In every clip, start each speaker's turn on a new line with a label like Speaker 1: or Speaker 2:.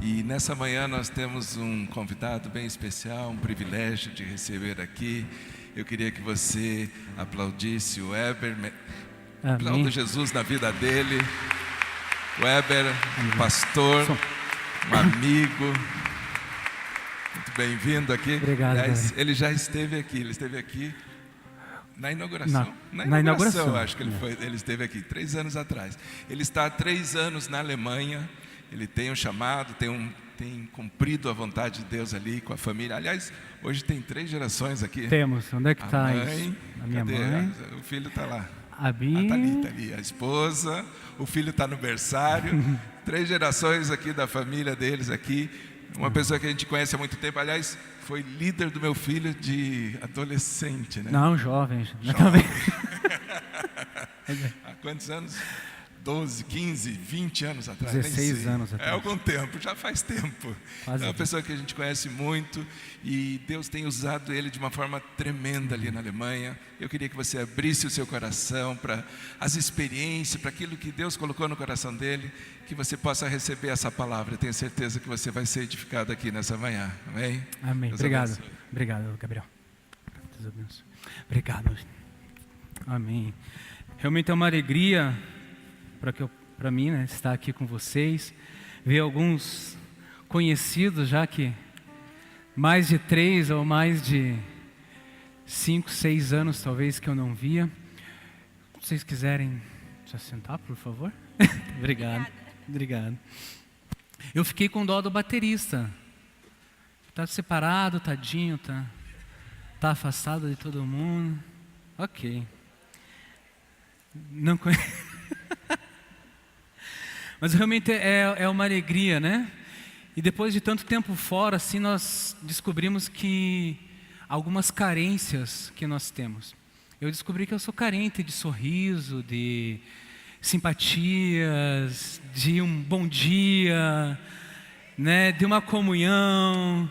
Speaker 1: E nessa manhã nós temos um convidado bem especial, um privilégio de receber aqui. Eu queria que você aplaudisse o Weber, aplauda Jesus na vida dele. Weber, um pastor, um amigo, muito bem-vindo aqui.
Speaker 2: Obrigado.
Speaker 1: Aliás, ele esteve aqui na inauguração.
Speaker 2: Na inauguração,
Speaker 1: acho que ele esteve aqui 3 anos atrás. Ele está há 3 anos na Alemanha, ele tem um chamado, tem cumprido a vontade de Deus ali com a família. Aliás, hoje tem 3 gerações aqui.
Speaker 2: Temos, onde é que está isso?
Speaker 1: A
Speaker 2: minha mãe.
Speaker 1: O filho está lá.
Speaker 2: A Bi.
Speaker 1: Thalita ali, a esposa, o filho está no berçário. 3 gerações aqui da família deles aqui. Uma pessoa que a gente conhece há muito tempo, aliás, foi líder do meu filho de adolescente, né?
Speaker 2: Não, jovem.
Speaker 1: Há quantos anos? 12, 15, 20 anos atrás?
Speaker 2: 16 anos atrás.
Speaker 1: É algum tempo, já faz tempo.
Speaker 2: Quase.
Speaker 1: É uma pessoa que a gente conhece muito e Deus tem usado ele de uma forma tremenda ali na Alemanha. Eu queria que você abrisse o seu coração para as experiências, para aquilo que Deus colocou no coração dele, que você possa receber essa palavra. Eu tenho certeza que você vai ser edificado aqui nessa manhã. Amém?
Speaker 2: Amém.
Speaker 1: Deus
Speaker 2: Obrigado.
Speaker 1: abençoe.
Speaker 2: Obrigado, Gabriel. Deus abençoe. Obrigado. Amém. Realmente é uma alegria para mim, né, estar aqui com vocês, ver alguns conhecidos já que mais de 3 ou mais de 5, 6 anos talvez que eu não via. Se vocês quiserem se assentar, por favor. Obrigado. Eu fiquei com dó do baterista. Está separado, tadinho, tá afastado de todo mundo. Ok. Não conheço. Mas realmente é uma alegria, né? E depois de tanto tempo fora, assim, nós descobrimos que algumas carências que nós temos. Eu descobri que eu sou carente de sorriso, de simpatias, de um bom dia, né? De uma comunhão.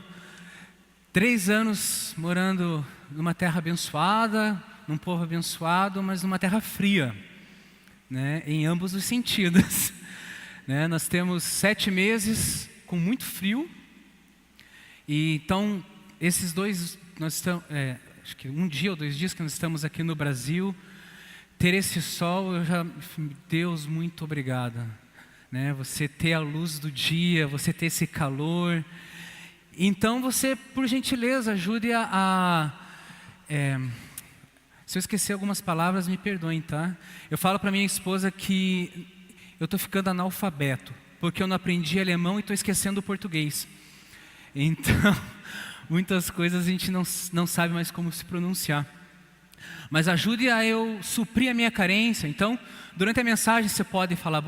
Speaker 2: 3 anos morando numa terra abençoada, num povo abençoado, mas numa terra fria, né? Em ambos os sentidos. Né, nós temos 7 meses com muito frio, e então esses 2, nós estamos, acho que 1 dia ou 2 dias que nós estamos aqui no Brasil, ter esse sol, Deus, muito obrigado, né, você ter a luz do dia, você ter esse calor. Então você, por gentileza, ajude se eu esquecer algumas palavras, me perdoem, tá? Eu falo para minha esposa que eu estou ficando analfabeto, porque eu não aprendi alemão e estou esquecendo o português. Então, muitas coisas a gente não sabe mais como se pronunciar. Mas ajude a eu suprir a minha carência. Então, durante a mensagem você pode falar,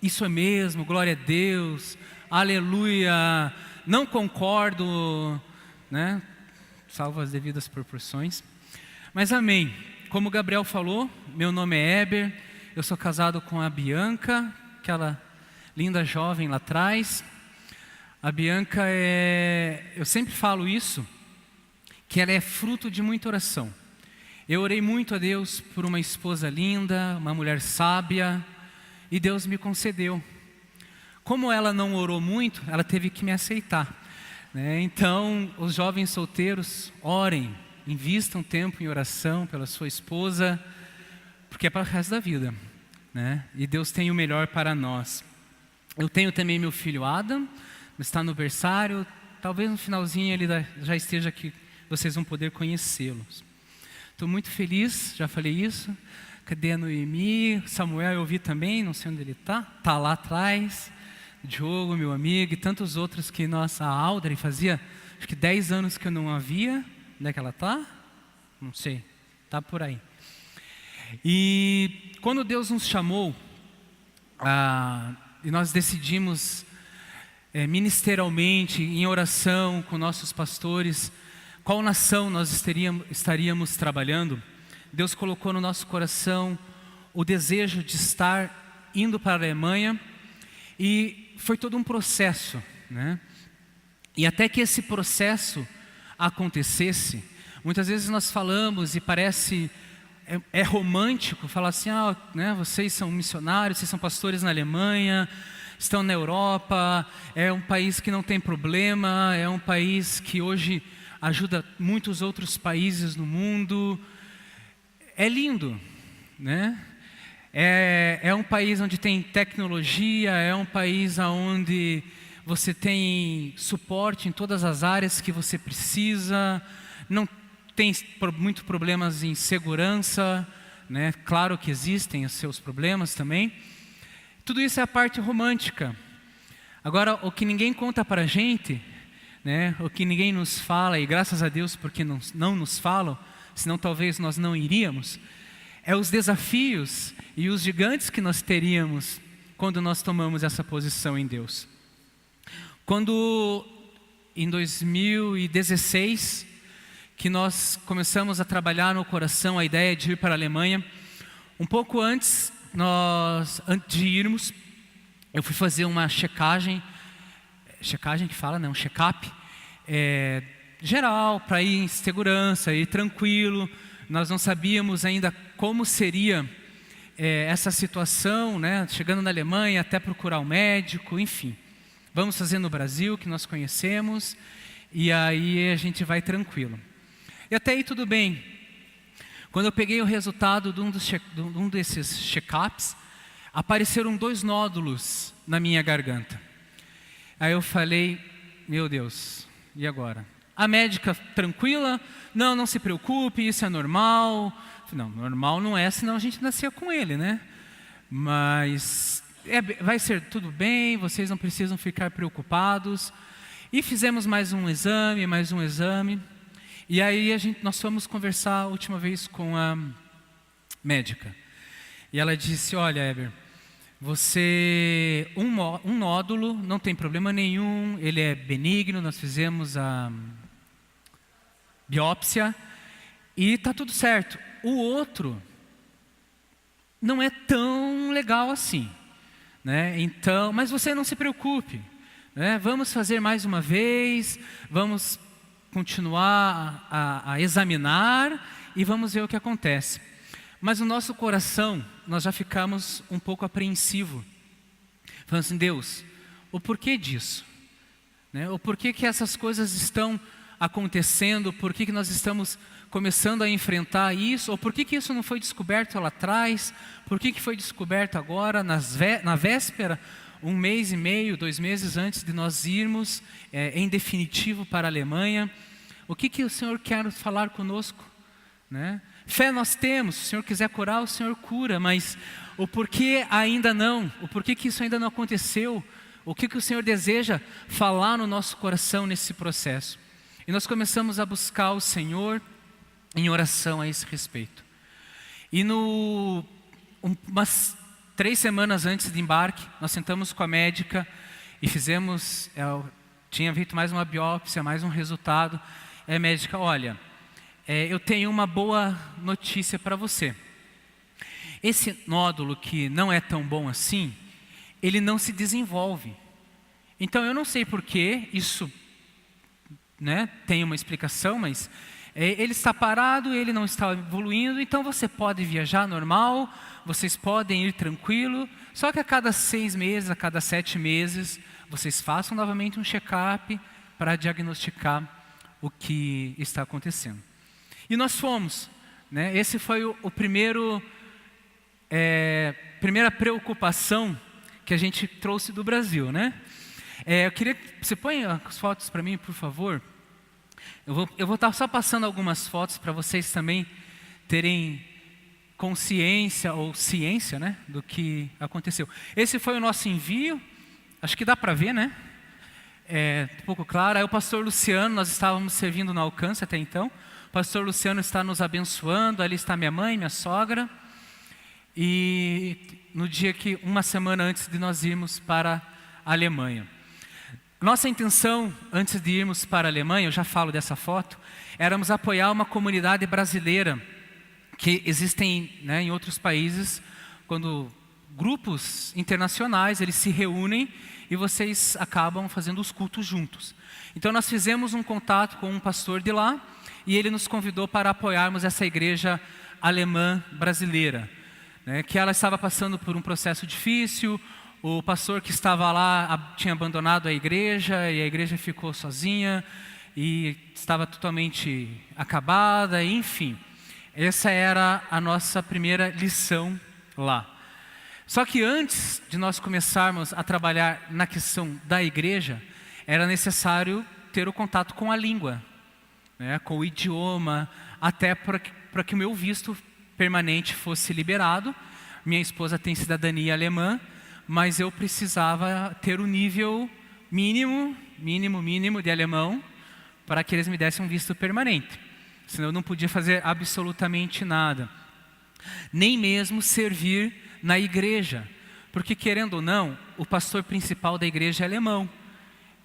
Speaker 2: isso é mesmo, glória a Deus, aleluia, não concordo, né? Salvo as devidas proporções. Mas amém. Como o Gabriel falou, meu nome é Heber. Eu sou casado com a Bianca, aquela linda jovem lá atrás. A Bianca eu sempre falo isso, que ela é fruto de muita oração. Eu orei muito a Deus por uma esposa linda, uma mulher sábia, e Deus me concedeu. Como ela não orou muito, ela teve que me aceitar, né? Então, os jovens solteiros, orem, invistam tempo em oração pela sua esposa, porque é para o resto da vida, né? E Deus tem o melhor para nós. Eu tenho também meu filho Adam, está no berçário, talvez no finalzinho ele já esteja aqui, vocês vão poder conhecê-los. Estou muito feliz, já falei isso. Cadê a Noemi? Samuel eu vi também, não sei onde ele está lá atrás. Diogo, meu amigo, e tantos outros que a Audrey fazia, acho que 10 anos que eu não a via. Onde é que ela está? Não sei, está por aí. E quando Deus nos chamou, e nós decidimos ministerialmente, em oração com nossos pastores, qual nação nós estaríamos trabalhando, Deus colocou no nosso coração o desejo de estar indo para a Alemanha, e foi todo um processo, né? E até que esse processo acontecesse, muitas vezes nós falamos e parece romântico falar assim, né, vocês são missionários, vocês são pastores na Alemanha, estão na Europa, é um país que não tem problema, é um país que hoje ajuda muitos outros países no mundo. É lindo, né? É um país onde tem tecnologia, é um país onde você tem suporte em todas as áreas que você precisa, não tem muitos problemas em segurança, né? Claro que existem os seus problemas também. Tudo isso é a parte romântica. Agora, o que ninguém conta para a gente, né? O que ninguém nos fala, e graças a Deus porque não nos falam, senão talvez nós não iríamos, é os desafios e os gigantes que nós teríamos quando nós tomamos essa posição em Deus. Quando em 2016, que nós começamos a trabalhar no coração a ideia de ir para a Alemanha, um pouco antes de irmos, eu fui fazer uma checagem que fala, né? Um check-up geral, para ir em segurança, ir tranquilo. Nós não sabíamos ainda como seria essa situação, né? Chegando na Alemanha, até procurar um médico, enfim. Vamos fazer no Brasil, que nós conhecemos, e aí a gente vai tranquilo. E até aí tudo bem. Quando eu peguei o resultado de um desses check-ups, apareceram 2 nódulos na minha garganta. Aí eu falei, meu Deus, e agora? A médica tranquila, não se preocupe, isso é normal. Não, normal não é, senão a gente nascia com ele, né? Mas vai ser tudo bem, vocês não precisam ficar preocupados. E fizemos mais um exame. E aí nós fomos conversar a última vez com a médica. E ela disse, olha, Heber, você, um nódulo, não tem problema nenhum, ele é benigno, nós fizemos a biópsia e está tudo certo. O outro não é tão legal assim, né? Então, mas você não se preocupe, né? Vamos fazer mais uma vez, vamos continuar a examinar e vamos ver o que acontece. Mas no nosso coração, nós já ficamos um pouco apreensivos. Falando assim, Deus, o porquê disso? Né? O porquê que essas coisas estão acontecendo? Por que nós estamos começando a enfrentar isso? Ou por que isso não foi descoberto lá atrás? Por que foi descoberto agora, na véspera, 1 mês e meio, 2 meses antes de nós irmos em definitivo para a Alemanha? O que o Senhor quer falar conosco? Né? Fé nós temos, se o Senhor quiser curar, o Senhor cura, mas o porquê ainda não? O porquê que isso ainda não aconteceu? O que o Senhor deseja falar no nosso coração nesse processo? E nós começamos a buscar o Senhor em oração a esse respeito. E umas 3 semanas antes de embarque, nós sentamos com a médica e fizemos, tinha feito mais uma biópsia, mais um resultado. E a médica, olha, eu tenho uma boa notícia para você. Esse nódulo que não é tão bom assim, ele não se desenvolve. Então eu não sei porquê, isso, né, tem uma explicação, mas ele está parado, ele não está evoluindo, então você pode viajar normal, vocês podem ir tranquilo, só que a cada 6 meses, a cada 7 meses, vocês façam novamente um check-up para diagnosticar o que está acontecendo. E nós fomos, né? Esse foi o primeira preocupação que a gente trouxe do Brasil, né? Eu queria que você ponha as fotos para mim, por favor. Eu vou estar só passando algumas fotos para vocês também terem consciência ou ciência, né, do que aconteceu. Esse foi o nosso envio, acho que dá para ver, né? Um pouco claro. Aí o pastor Luciano, nós estávamos servindo no Alcance até então. O pastor Luciano está nos abençoando, ali está minha mãe, minha sogra. E no dia que, 1 semana antes de nós irmos para a Alemanha. Nossa intenção, antes de irmos para a Alemanha, eu já falo dessa foto, éramos apoiar uma comunidade brasileira que existem, né, em outros países, quando grupos internacionais, eles se reúnem e vocês acabam fazendo os cultos juntos. Então nós fizemos um contato com um pastor de lá e ele nos convidou para apoiarmos essa igreja alemã brasileira, né, que ela estava passando por um processo difícil, o pastor que estava lá tinha abandonado a igreja e a igreja ficou sozinha e estava totalmente acabada, enfim. Essa era a nossa primeira lição lá. Só que antes de nós começarmos a trabalhar na questão da igreja, era necessário ter o contato com a língua, né, com o idioma, até para que o meu visto permanente fosse liberado. Minha esposa tem cidadania alemã, mas eu precisava ter o nível mínimo de alemão para que eles me dessem um visto permanente. Senão eu não podia fazer absolutamente nada. Nem mesmo servir na igreja. Porque, querendo ou não, o pastor principal da igreja é alemão.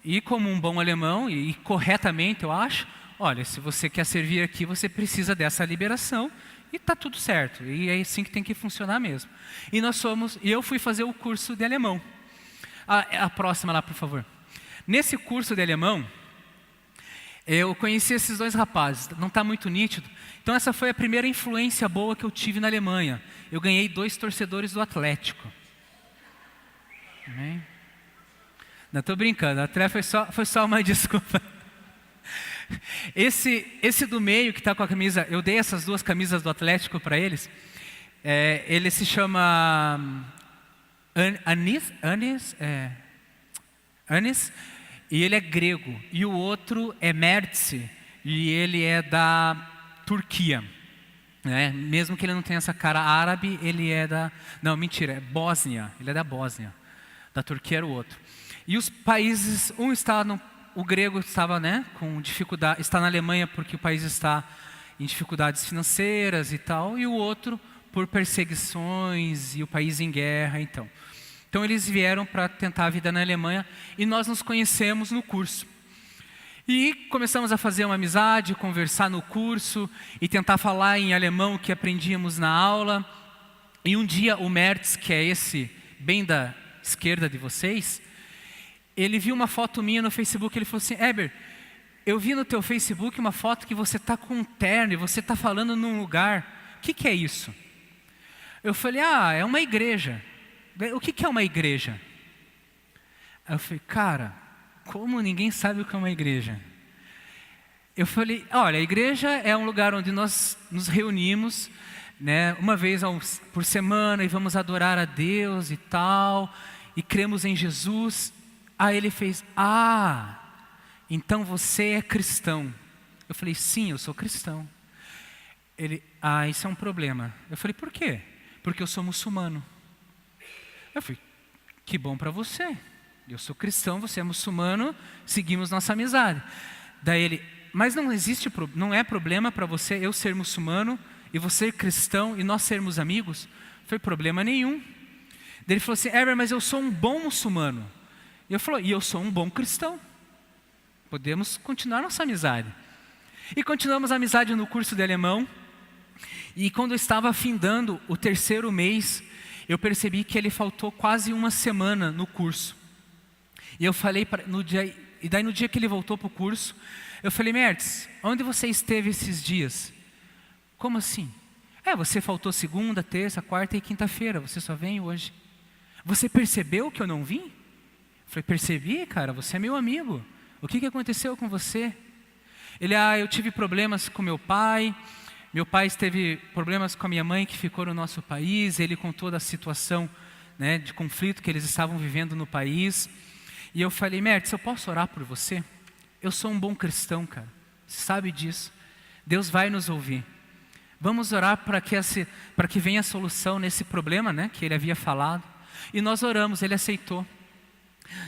Speaker 2: E como um bom alemão, e corretamente eu acho, olha, se você quer servir aqui, você precisa dessa liberação. E está tudo certo. E é assim que tem que funcionar mesmo. E eu fui fazer o curso de alemão. A próxima lá, por favor. Nesse curso de alemão, eu conheci esses dois rapazes. Não está muito nítido. Então essa foi a primeira influência boa que eu tive na Alemanha. Eu ganhei 2 torcedores do Atlético. Amém? Não, estou brincando. Até foi só uma desculpa. Esse do meio que está com a camisa, eu dei essas 2 camisas do Atlético para eles. Ele se chama Anis, e ele é grego. E o outro é Mertzi, e ele é da Turquia. Mesmo que ele não tenha essa cara árabe, ele é da... Não, mentira, é Bósnia. Ele é da Bósnia. Da Turquia era o outro. E os países, o grego estava, com dificuldade, está na Alemanha porque o país está em dificuldades financeiras e tal, e o outro por perseguições e o país em guerra, então eles vieram para tentar a vida na Alemanha e nós nos conhecemos no curso. E começamos a fazer uma amizade, conversar no curso e tentar falar em alemão que aprendíamos na aula. E um dia o Mertz, que é esse bem da esquerda de vocês, ele viu uma foto minha no Facebook. Ele falou assim: Eber, eu vi no teu Facebook uma foto que você está com um terno e você está falando num lugar. O que é isso? Eu falei: é uma igreja. O que é uma igreja? Aí eu falei: cara, como ninguém sabe o que é uma igreja? Eu falei: olha, a igreja é um lugar onde nós nos reunimos, uma vez por semana, e vamos adorar a Deus e tal, e cremos em Jesus. Aí ele fez: então você é cristão. Eu falei: sim, eu sou cristão. Ele: isso é um problema. Eu falei: por quê? Porque eu sou muçulmano. Eu falei: que bom para você. Eu sou cristão, você é muçulmano, seguimos nossa amizade. Daí ele: mas não é problema para você eu ser muçulmano e você ser cristão e nós sermos amigos? Foi problema nenhum. Daí ele falou assim: Eber, mas eu sou um bom muçulmano. E eu falei: e eu sou um bom cristão. Podemos continuar nossa amizade. E continuamos a amizade no curso de alemão. E quando eu estava findando o 3º mês, eu percebi que ele faltou quase uma semana no curso. E eu falei, no dia que ele voltou para o curso, eu falei: Mertz, onde você esteve esses dias? Como assim? Você faltou segunda, terça, quarta e quinta-feira, você só vem hoje. Você percebeu que eu não vim? Eu falei: percebi, cara, você é meu amigo. O que aconteceu com você? Ele: eu tive problemas com meu pai teve problemas com a minha mãe que ficou no nosso país. Ele contou da situação, de conflito que eles estavam vivendo no país. E eu falei: Mertz, eu posso orar por você? Eu sou um bom cristão, cara, você sabe disso. Deus vai nos ouvir. Vamos orar para que venha a solução nesse problema, que ele havia falado. E nós oramos, ele aceitou.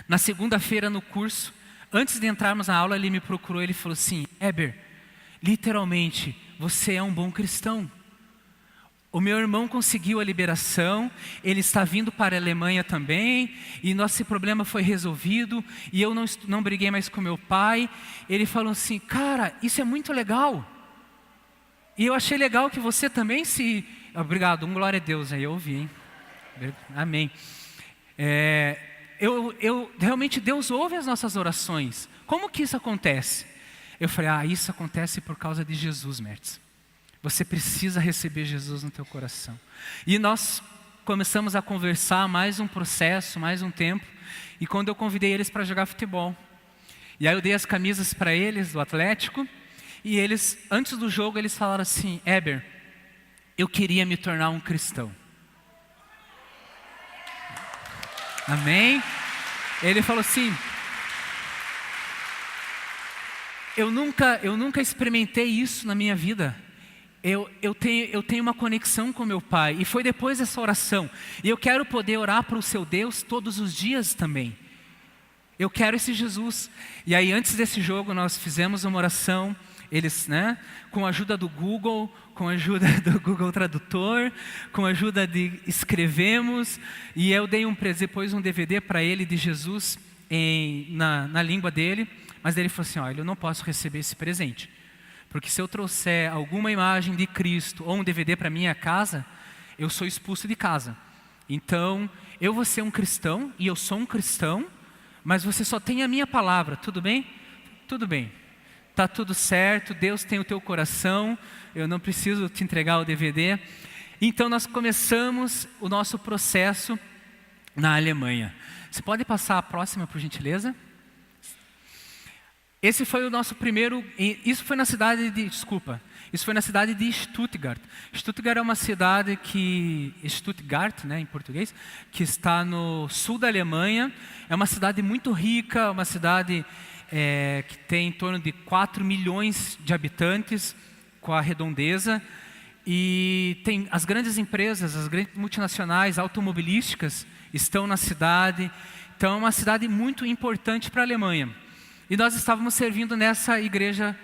Speaker 2: Na segunda-feira no curso, antes de entrarmos na aula, ele me procurou. Ele falou assim: Eber, literalmente, você é um bom cristão. O meu irmão conseguiu a liberação, ele está vindo para a Alemanha também, e nosso problema foi resolvido, e eu não briguei mais com meu pai. Ele falou assim: cara, isso é muito legal. E eu achei legal que você também Obrigado, glória a Deus, aí eu ouvi, hein? Amém. Realmente Deus ouve as nossas orações. Como que isso acontece? Eu falei: isso acontece por causa de Jesus, Mertz. Você precisa receber Jesus no teu coração. E nós começamos a conversar, mais um processo, mais um tempo. E quando eu convidei eles para jogar futebol. E aí eu dei as camisas para eles, do Atlético. E eles, antes do jogo, eles falaram assim: Heber, eu queria me tornar um cristão. Amém? Ele falou assim: eu nunca experimentei isso na minha vida. Eu tenho uma conexão com meu Pai. E foi depois dessa oração. E eu quero poder orar para o seu Deus todos os dias também. Eu quero esse Jesus. E aí antes desse jogo nós fizemos uma oração. Eles, com a ajuda do Google, com a ajuda do Google Tradutor, com a ajuda de escrevemos. E eu dei depois um DVD para ele de Jesus na língua dele. Mas ele falou assim: olha, eu não posso receber esse presente. Porque se eu trouxer alguma imagem de Cristo ou um DVD para minha casa, eu sou expulso de casa. Então, eu vou ser um cristão, e eu sou um cristão, mas você só tem a minha palavra, tudo bem? Tudo bem. Está tudo certo, Deus tem o teu coração, eu não preciso te entregar o DVD. Então, nós começamos o nosso processo na Alemanha. Você pode passar a próxima, por gentileza? Esse foi o nosso primeiro, isso foi na cidade de Stuttgart. Stuttgart é uma cidade Stuttgart, em português, que está no sul da Alemanha. É uma cidade muito rica, uma cidade que tem em torno de 4 milhões de habitantes, com a redondeza. E tem as grandes empresas, as grandes multinacionais automobilísticas estão na cidade. Então é uma cidade muito importante para a Alemanha. E nós estávamos servindo nessa igreja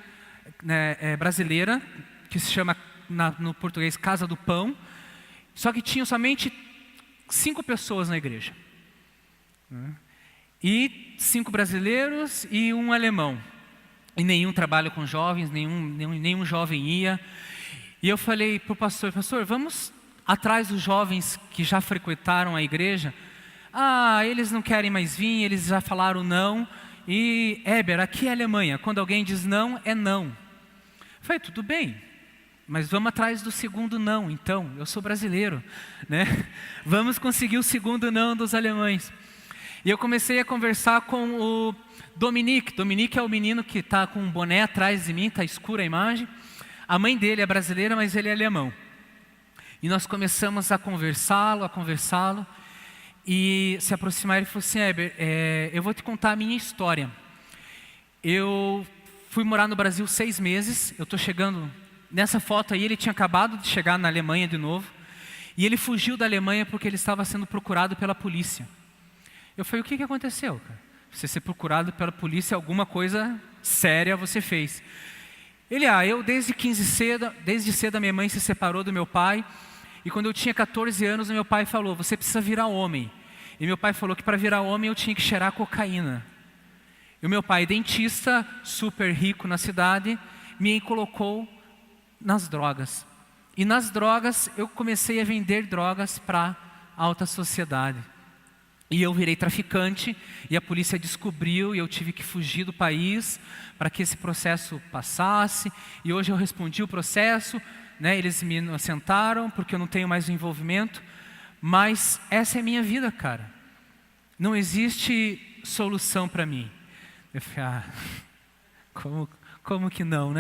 Speaker 2: brasileira, que se chama no português Casa do Pão. Só que tinham somente 5 pessoas na igreja. E 5 brasileiros e um alemão. E nenhum trabalho com jovens, nenhum jovem ia. E eu falei para o pastor: pastor, vamos atrás dos jovens que já frequentaram a igreja. Eles não querem mais vir, eles já falaram não. E Heber, aqui é a Alemanha, quando alguém diz não, é não. Eu falei: tudo bem, mas vamos atrás do segundo não, então, eu sou brasileiro, Vamos conseguir o segundo não dos alemães. E eu comecei a conversar com o Dominique. Dominique é o menino que está com um boné atrás de mim, está escura a imagem. A mãe dele é brasileira, mas ele é alemão. E nós começamos a conversá-lo. E se aproximar, ele falou assim: Heber, eu vou te contar a minha história. Eu fui morar no Brasil 6 meses, eu estou chegando, nessa foto aí ele tinha acabado de chegar na Alemanha de novo. E ele fugiu da Alemanha porque ele estava sendo procurado pela polícia. Eu falei: o que aconteceu, cara? Você ser procurado pela polícia, alguma coisa séria você fez. Ele: eu desde cedo a minha mãe se separou do meu pai. E quando eu tinha 14 anos, meu pai falou: você precisa virar homem. E meu pai falou que para virar homem eu tinha que cheirar cocaína. E o meu pai, dentista, super rico na cidade, me colocou nas drogas. E nas drogas eu comecei a vender drogas para a alta sociedade. E eu virei traficante, e a polícia descobriu, e eu tive que fugir do país para que esse processo passasse. E hoje eu respondi o processo. Eles me inocentaram porque eu não tenho mais envolvimento, mas essa é a minha vida, cara. Não existe solução para mim. Eu falei: como que não,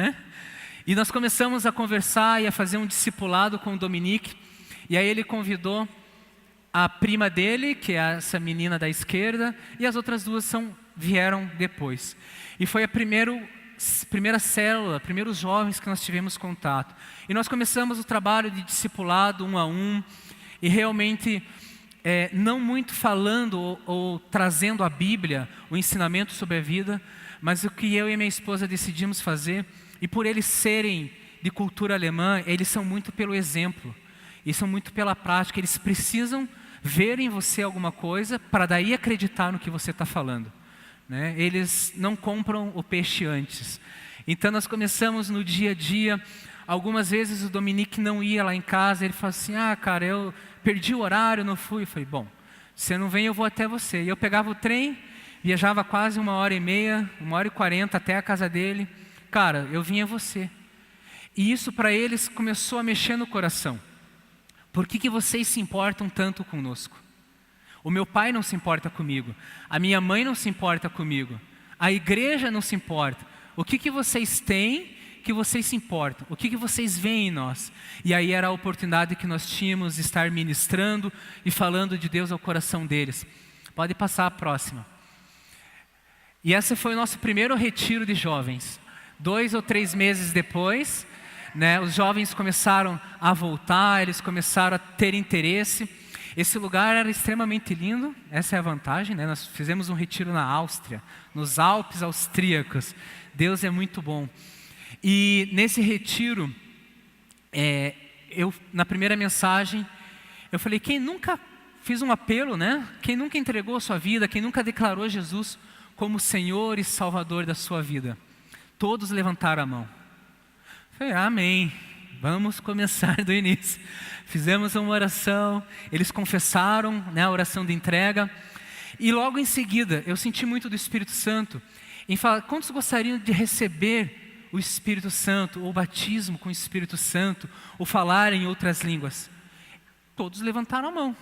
Speaker 2: E nós começamos a conversar e a fazer um discipulado com o Dominique. E aí ele convidou a prima dele, que é essa menina da esquerda, e as outras 2 vieram depois. E foi a primeira célula, primeiros jovens que nós tivemos contato. E nós começamos o trabalho de discipulado 1 a 1, e realmente não muito falando ou trazendo a Bíblia, o ensinamento sobre a vida, mas o que eu e minha esposa decidimos fazer, e por eles serem de cultura alemã, eles são muito pelo exemplo, e são muito pela prática. Eles precisam ver em você alguma coisa para daí acreditar no que você está falando. Eles não compram o peixe antes. Então nós começamos no dia a dia. Algumas vezes o Dominique não ia lá em casa. Ele falou assim: cara, eu perdi o horário, não fui. Eu falei: bom, você não vem, eu vou até você. E eu pegava o trem, viajava quase 1h30, 1h40 até a casa dele. Cara, eu vinha você. E isso para eles começou a mexer no coração. Por que vocês se importam tanto conosco? O meu pai não se importa comigo, a minha mãe não se importa comigo, a igreja não se importa. O que vocês têm que vocês se importam? O que vocês veem em nós? E aí era a oportunidade que nós tínhamos de estar ministrando e falando de Deus ao coração deles. Pode passar a próxima. E esse foi o nosso primeiro retiro de jovens. 2 ou 3 meses depois, né, os jovens começaram a voltar, eles começaram a ter interesse. Esse lugar era extremamente lindo, essa é a vantagem, né? Nós fizemos um retiro na Áustria, nos Alpes austríacos. Deus é muito bom. E nesse retiro, na primeira mensagem, eu falei, quem nunca fiz um apelo, né? Quem nunca entregou a sua vida, quem nunca declarou Jesus como Senhor e Salvador da sua vida? Todos levantaram a mão. Eu falei, amém. Vamos começar do início. Fizemos uma oração, eles confessaram, né, a oração de entrega. E logo em seguida, eu senti muito do Espírito Santo em falar, quantos gostariam de receber o Espírito Santo, ou o batismo com o Espírito Santo, ou falar em outras línguas? Todos levantaram a mão.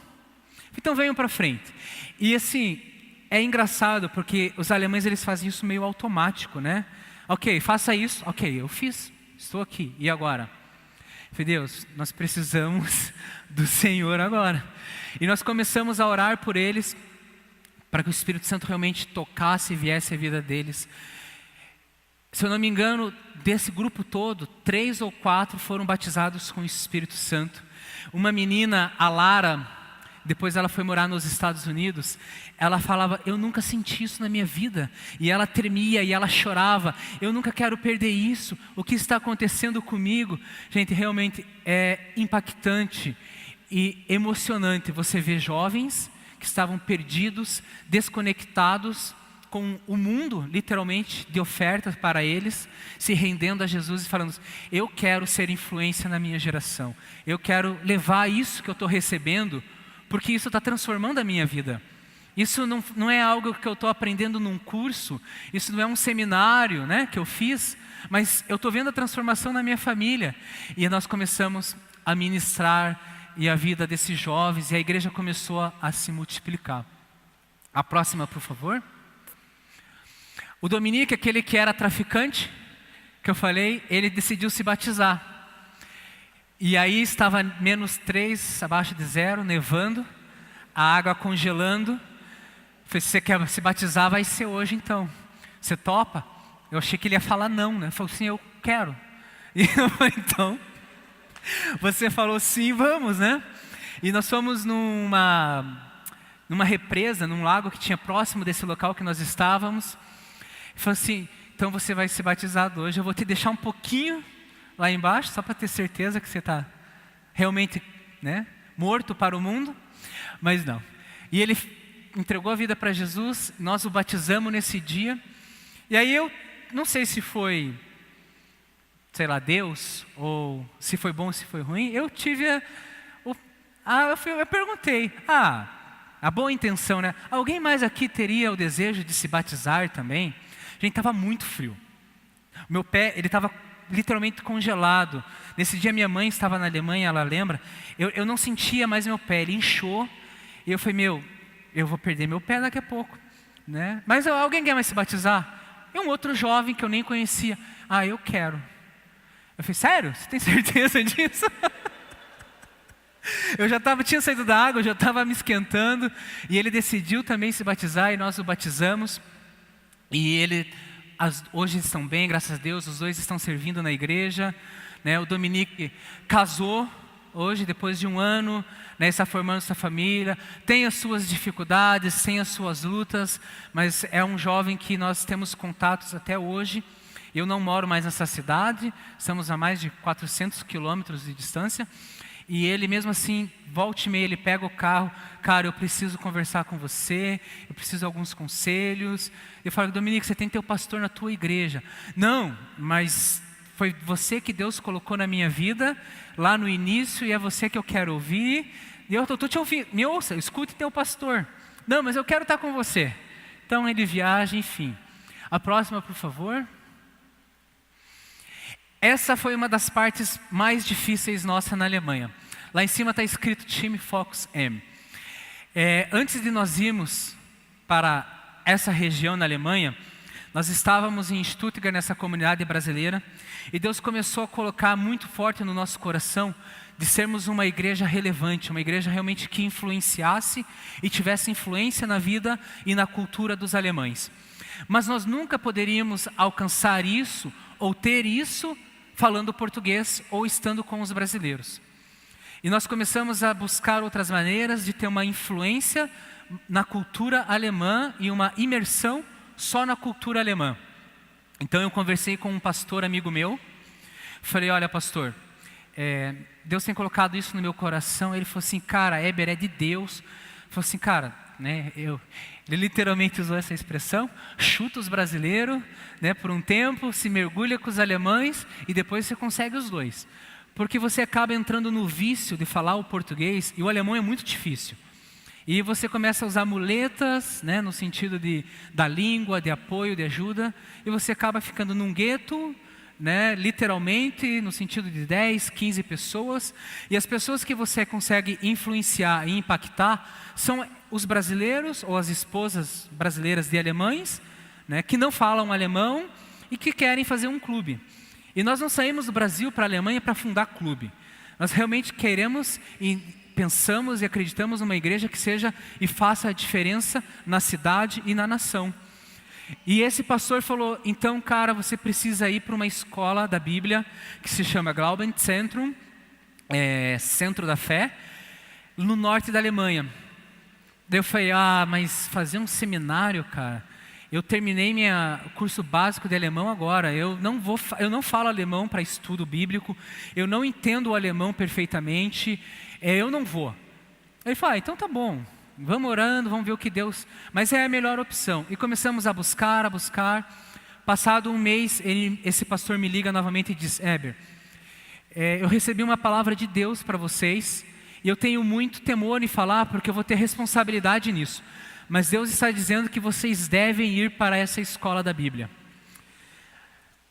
Speaker 2: Então venham para frente. E assim, é engraçado, porque os alemães eles fazem isso meio automático, né? Ok, faça isso. Ok, eu fiz, estou aqui. E agora? Falei, Deus, nós precisamos do Senhor agora. E nós começamos a orar por eles, para que o Espírito Santo realmente tocasse e viesse a vida deles. Se eu não me engano, desse grupo todo, 3 ou 4 foram batizados com o Espírito Santo. Uma menina, a Lara, depois ela foi morar nos Estados Unidos, ela falava, eu nunca senti isso na minha vida. E ela tremia e ela chorava, eu nunca quero perder isso, o que está acontecendo comigo? Gente, realmente é impactante e emocionante você ver jovens que estavam perdidos, desconectados com o mundo, literalmente, de ofertas para eles, se rendendo a Jesus e falando, eu quero ser influência na minha geração, eu quero levar isso que eu estou recebendo, porque isso está transformando a minha vida. Isso não é algo que eu estou aprendendo num curso, isso não é um seminário, né, que eu fiz, mas eu estou vendo a transformação na minha família. E nós começamos a ministrar e a vida desses jovens, e a igreja começou a se multiplicar. A próxima, por favor. O Dominique, aquele que era traficante, que eu falei, ele decidiu se batizar. E aí estava -3, abaixo de 0, nevando, a água congelando. Falei, se você quer se batizar, vai ser hoje então. Você topa? Eu achei que ele ia falar não, né? Ele falou sim, eu quero. E eu falei, então, você falou sim, vamos, né? E nós fomos numa represa, num lago que tinha próximo desse local que nós estávamos. Ele falou assim, então você vai ser batizado hoje, eu vou te deixar um pouquinho lá embaixo, só para ter certeza que você está realmente, né, morto para o mundo, mas não. E ele entregou a vida para Jesus, nós o batizamos nesse dia, e aí eu não sei se foi, sei lá, Deus, ou se foi bom ou se foi ruim, eu tive eu perguntei, a boa intenção, né? Alguém mais aqui teria o desejo de se batizar também? Gente, estava muito frio. Meu pé, ele estava literalmente congelado. Nesse dia minha mãe estava na Alemanha, ela lembra. Eu não sentia mais meu pé, ele inchou. E eu falei, eu vou perder meu pé daqui a pouco, né? Mas alguém quer mais se batizar? E um outro jovem que eu nem conhecia. Eu quero. Eu falei, sério? Você tem certeza disso? Eu já tinha saído da água, eu já estava me esquentando. E ele decidiu também se batizar e nós o batizamos. E hoje estão bem, graças a Deus, os dois estão servindo na igreja, né? O Dominique casou hoje, depois de 1 ano, né? Está formando sua família, tem as suas dificuldades, tem as suas lutas, mas é um jovem que nós temos contatos até hoje. Eu não moro mais nessa cidade, estamos a mais de 400 quilômetros de distância, e ele mesmo assim, volta e meia, ele pega o carro, cara, eu preciso conversar com você, eu preciso de alguns conselhos. Eu falo, Dominique, você tem teu pastor na tua igreja. Não, mas foi você que Deus colocou na minha vida, lá no início, e é você que eu quero ouvir. E eu estou te ouvindo, me ouça, escute teu pastor. Não, mas eu quero estar com você. Então ele viaja, enfim. A próxima, por favor. Essa foi uma das partes mais difíceis nossa na Alemanha. Lá em cima está escrito Time Focus M. Antes de nós irmos para essa região na Alemanha, nós estávamos em Stuttgart, nessa comunidade brasileira, e Deus começou a colocar muito forte no nosso coração de sermos uma igreja relevante, uma igreja realmente que influenciasse e tivesse influência na vida e na cultura dos alemães. Mas nós nunca poderíamos alcançar isso ou ter isso falando português ou estando com os brasileiros. E nós começamos a buscar outras maneiras de ter uma influência na cultura alemã e uma imersão só na cultura alemã. Então eu conversei com um pastor amigo meu, falei, olha pastor, Deus tem colocado isso no meu coração. Ele falou assim, cara, Eber é de Deus. Falou assim, cara, né, ele literalmente usou essa expressão, chuta os brasileiros, né, por um tempo, se mergulha com os alemães e depois você consegue os dois. Porque você acaba entrando no vício de falar o português e o alemão é muito difícil. E você começa a usar muletas, né, no sentido da língua, de apoio, de ajuda, e você acaba ficando num gueto, né, literalmente, no sentido de 10, 15 pessoas, e as pessoas que você consegue influenciar e impactar são os brasileiros ou as esposas brasileiras de alemães, né, que não falam alemão e que querem fazer um clube. E nós não saímos do Brasil para a Alemanha para fundar clube. Nós realmente queremos e pensamos e acreditamos numa igreja que seja e faça a diferença na cidade e na nação. E esse pastor falou, então cara, você precisa ir para uma escola da Bíblia que se chama Glaubenzentrum, Centro da Fé, no norte da Alemanha. Daí eu falei, mas fazer um seminário, cara, eu terminei meu curso básico de alemão agora, eu não falo alemão para estudo bíblico, eu não entendo o alemão perfeitamente, eu não vou. Ele falou, então tá bom. Vamos orando, vamos ver o que Deus... Mas é a melhor opção. E começamos a buscar. Passado um mês, esse pastor me liga novamente e diz, Eber, eu recebi uma palavra de Deus para vocês, e eu tenho muito temor em falar, porque eu vou ter responsabilidade nisso. Mas Deus está dizendo que vocês devem ir para essa escola da Bíblia.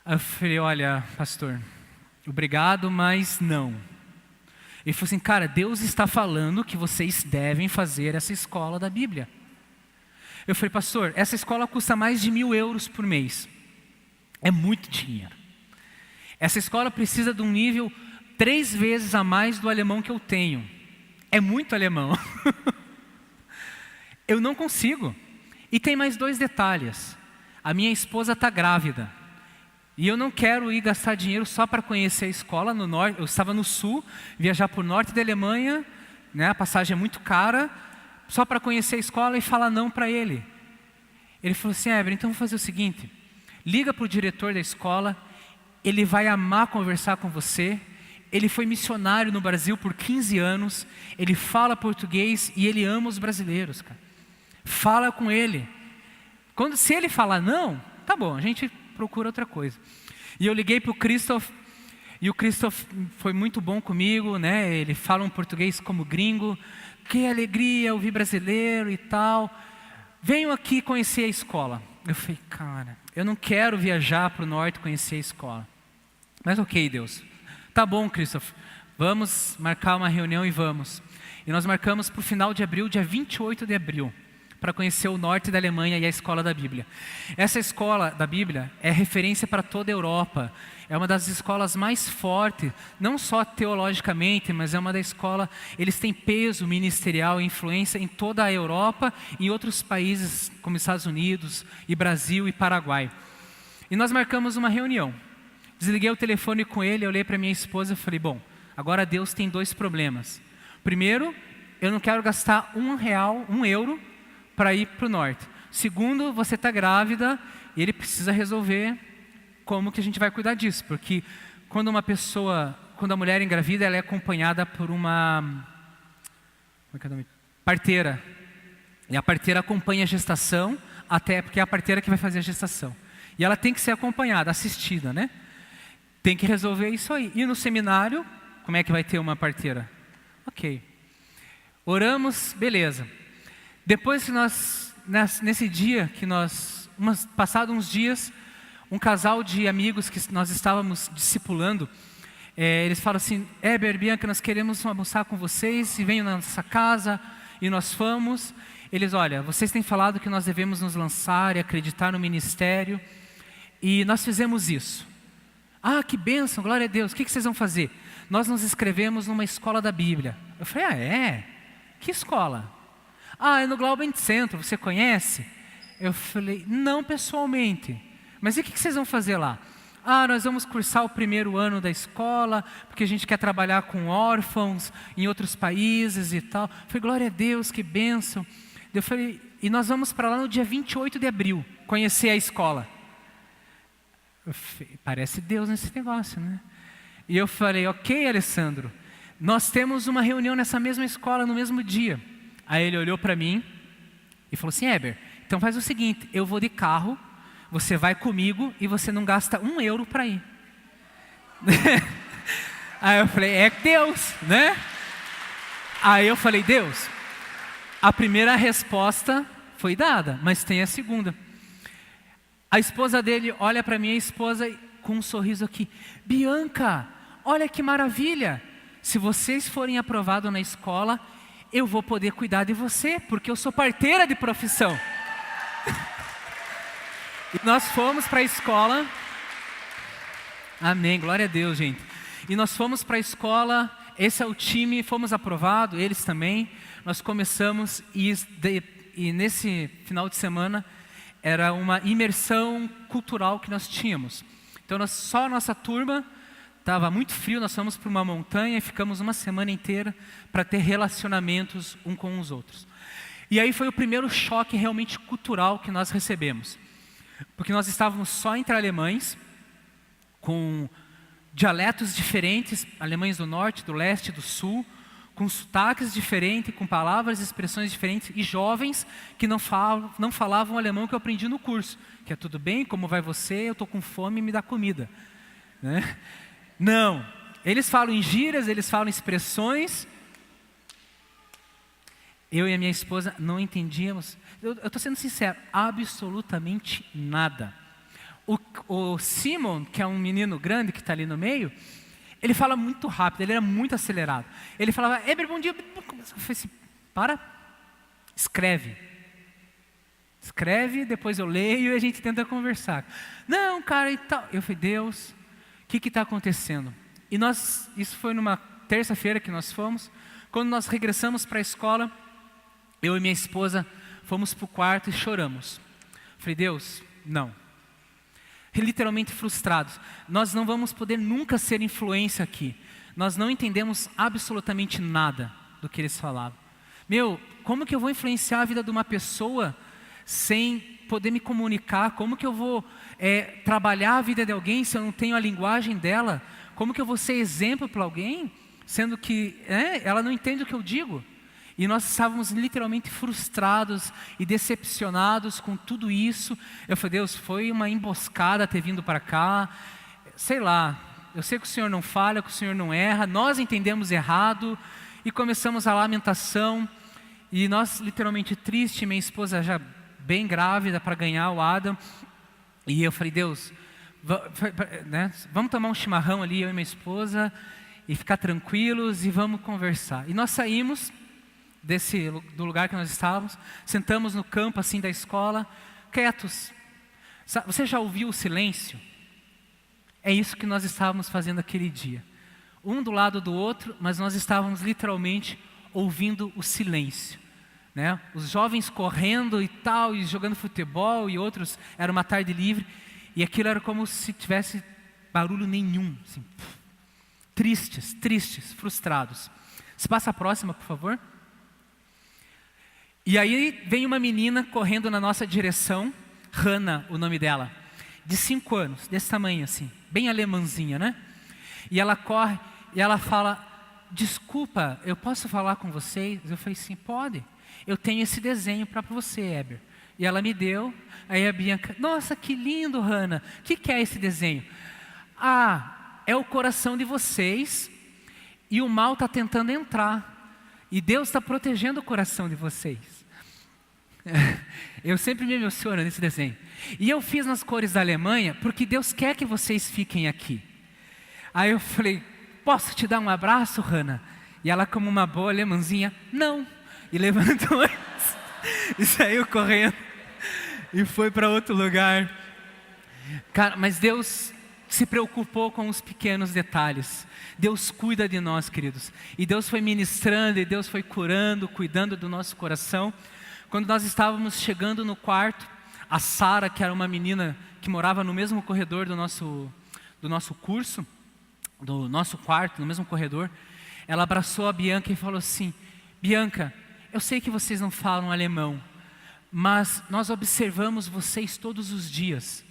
Speaker 2: Eu falei, olha, pastor, obrigado, mas não. Ele falou assim, cara, Deus está falando que vocês devem fazer essa escola da Bíblia. Eu falei, pastor, essa escola custa mais de 1.000 euros por mês. É muito dinheiro. Essa escola precisa de um nível 3 vezes a mais do alemão que eu tenho. É muito alemão. Eu não consigo. E tem mais 2 detalhes. A minha esposa está grávida. E eu não quero ir gastar dinheiro só para conhecer a escola no norte. Eu estava no sul, viajar para o norte da Alemanha, né, a passagem é muito cara, só para conhecer a escola e falar não para ele. Ele falou assim, Eber, então vou fazer o seguinte, liga para o diretor da escola, ele vai amar conversar com você, ele foi missionário no Brasil por 15 anos, ele fala português e ele ama os brasileiros, cara. Fala com ele. Se ele falar não, tá bom, a gente procura outra coisa. E eu liguei para o Christoph, e o Christoph foi muito bom comigo, né? Ele fala um português como gringo, que alegria ouvir brasileiro e tal. Venham aqui conhecer a escola. Eu falei, cara, eu não quero viajar para o norte conhecer a escola. Mas ok, Deus. Tá bom, Christoph, vamos marcar uma reunião e vamos. E nós marcamos para o final de abril, dia 28 de abril. Para conhecer o norte da Alemanha e a escola da Bíblia. Essa escola da Bíblia é referência para toda a Europa. É uma das escolas mais fortes, não só teologicamente, mas é uma da escola, eles têm peso ministerial e influência em toda a Europa e em outros países, como Estados Unidos, e Brasil e Paraguai. E nós marcamos uma reunião. Desliguei o telefone com ele, eu olhei para minha esposa e falei, bom, agora Deus tem 2 problemas. Primeiro, eu não quero gastar um euro, para ir para o norte. Segundo, você está grávida e ele precisa resolver como que a gente vai cuidar disso. Porque quando a mulher engravida, ela é acompanhada por uma parteira. E a parteira acompanha a gestação, até porque é a parteira que vai fazer a gestação. E ela tem que ser acompanhada, assistida, né? Tem que resolver isso aí. E no seminário, como é que vai ter uma parteira? Ok. Oramos, beleza. Depois que nesse dia que passados uns dias, um casal de amigos que nós estávamos discipulando, Eles falam assim, Heber, Bianca, nós queremos almoçar com vocês, e venham na nossa casa, e nós fomos. Eles, olha, vocês têm falado que nós devemos nos lançar e acreditar no ministério, e nós fizemos isso. Ah, que bênção, glória a Deus, o que vocês vão fazer? Nós nos inscrevemos numa escola da Bíblia. Eu falei, é? Que escola? Ah, é no Glauben Centro, você conhece? Eu falei, não pessoalmente. Mas e o que vocês vão fazer lá? Ah, nós vamos cursar o primeiro ano da escola, porque a gente quer trabalhar com órfãos em outros países e tal. Eu falei, glória a Deus, que bênção. Eu falei, e nós vamos para lá no dia 28 de abril, conhecer a escola. Parece Deus nesse negócio, né? E eu falei, ok, Alessandro, nós temos uma reunião nessa mesma escola no mesmo dia. Aí ele olhou para mim e falou assim, Heber, então faz o seguinte, eu vou de carro, você vai comigo e você não gasta €1 para ir. Aí eu falei, é Deus, né? Aí eu falei, Deus, a primeira resposta foi dada, mas tem a segunda. A esposa dele olha para minha esposa com um sorriso aqui. Bianca, olha que maravilha. Se vocês forem aprovados na escola, eu vou poder cuidar de você, porque eu sou parteira de profissão. E nós fomos para a escola. Amém, glória a Deus, gente. E nós fomos para a escola, esse é o time, fomos aprovados, eles também. Nós começamos e nesse final de semana era uma imersão cultural que nós tínhamos. Então só a nossa turma, estava muito frio, nós fomos para uma montanha e ficamos uma semana inteira para ter relacionamentos uns com os outros. E aí foi o primeiro choque realmente cultural que nós recebemos. Porque nós estávamos só entre alemães, com dialetos diferentes, alemães do norte, do leste, do sul, com sotaques diferentes, com palavras e expressões diferentes, e jovens que não falavam o alemão que eu aprendi no curso, que é tudo bem, como vai você, eu estou com fome, me dá comida. Né? Não, eles falam em gírias, eles falam expressões. Eu e a minha esposa não entendíamos, eu estou sendo sincero, absolutamente nada. O Simon, que é um menino grande que está ali no meio, ele fala muito rápido, ele era muito acelerado. Ele falava, Heber, bom dia. Eu falei assim, escreve. Escreve, depois eu leio e a gente tenta conversar. Não, cara, e tal. Eu falei, Deus, o que está acontecendo? E isso foi numa terça-feira que nós fomos. Quando nós regressamos para a escola, eu e minha esposa fomos para o quarto e choramos. Eu falei, Deus, não. Literalmente frustrados. Nós não vamos poder nunca ser influência aqui. Nós não entendemos absolutamente nada do que eles falavam. Como que eu vou influenciar a vida de uma pessoa sem poder me comunicar? Como que eu vou trabalhar a vida de alguém se eu não tenho a linguagem dela? Como que eu vou ser exemplo para alguém, sendo que ela não entende o que eu digo? E nós estávamos literalmente frustrados e decepcionados com tudo isso. Eu falei, Deus, foi uma emboscada ter vindo para cá. Sei lá, eu sei que o Senhor não falha, que o Senhor não erra. Nós entendemos errado e começamos a lamentação. E nós literalmente tristes, minha esposa já bem grávida para ganhar o Adam. E eu falei, Deus, vamos tomar um chimarrão ali, eu e minha esposa, e ficar tranquilos e vamos conversar. E nós saímos do lugar que nós estávamos, sentamos no campo assim da escola, quietos. Você já ouviu o silêncio? É isso que nós estávamos fazendo aquele dia. Um do lado do outro, mas nós estávamos literalmente ouvindo o silêncio. Né? Os jovens correndo e tal, e jogando futebol, e outros, era uma tarde livre, e aquilo era como se tivesse barulho nenhum. Assim, tristes, frustrados. Se passa a próxima, por favor. E aí vem uma menina correndo na nossa direção, Hannah, o nome dela, de 5 anos, desse tamanho assim, bem alemãzinha, né? E ela corre, e ela fala, desculpa, eu posso falar com vocês? Eu falei, sim, pode. Eu tenho esse desenho para você, Heber. E ela me deu, aí a Bianca, nossa, que lindo, Hannah. O que é esse desenho? Ah, é o coração de vocês, e o mal está tentando entrar. E Deus está protegendo o coração de vocês. Eu sempre me emociono nesse desenho. E eu fiz nas cores da Alemanha, porque Deus quer que vocês fiquem aqui. Aí eu falei, posso te dar um abraço, Hannah? E ela, como uma boa alemãzinha, não. E levantou e saiu correndo e foi para outro lugar. Cara, mas Deus se preocupou com os pequenos detalhes. Deus cuida de nós, queridos. E Deus foi ministrando, e Deus foi curando, cuidando do nosso coração. Quando nós estávamos chegando no quarto, a Sara, que era uma menina que morava no mesmo corredor do nosso curso, do nosso quarto, no mesmo corredor, ela abraçou a Bianca e falou assim: Bianca, eu sei que vocês não falam alemão, mas nós observamos vocês todos os dias.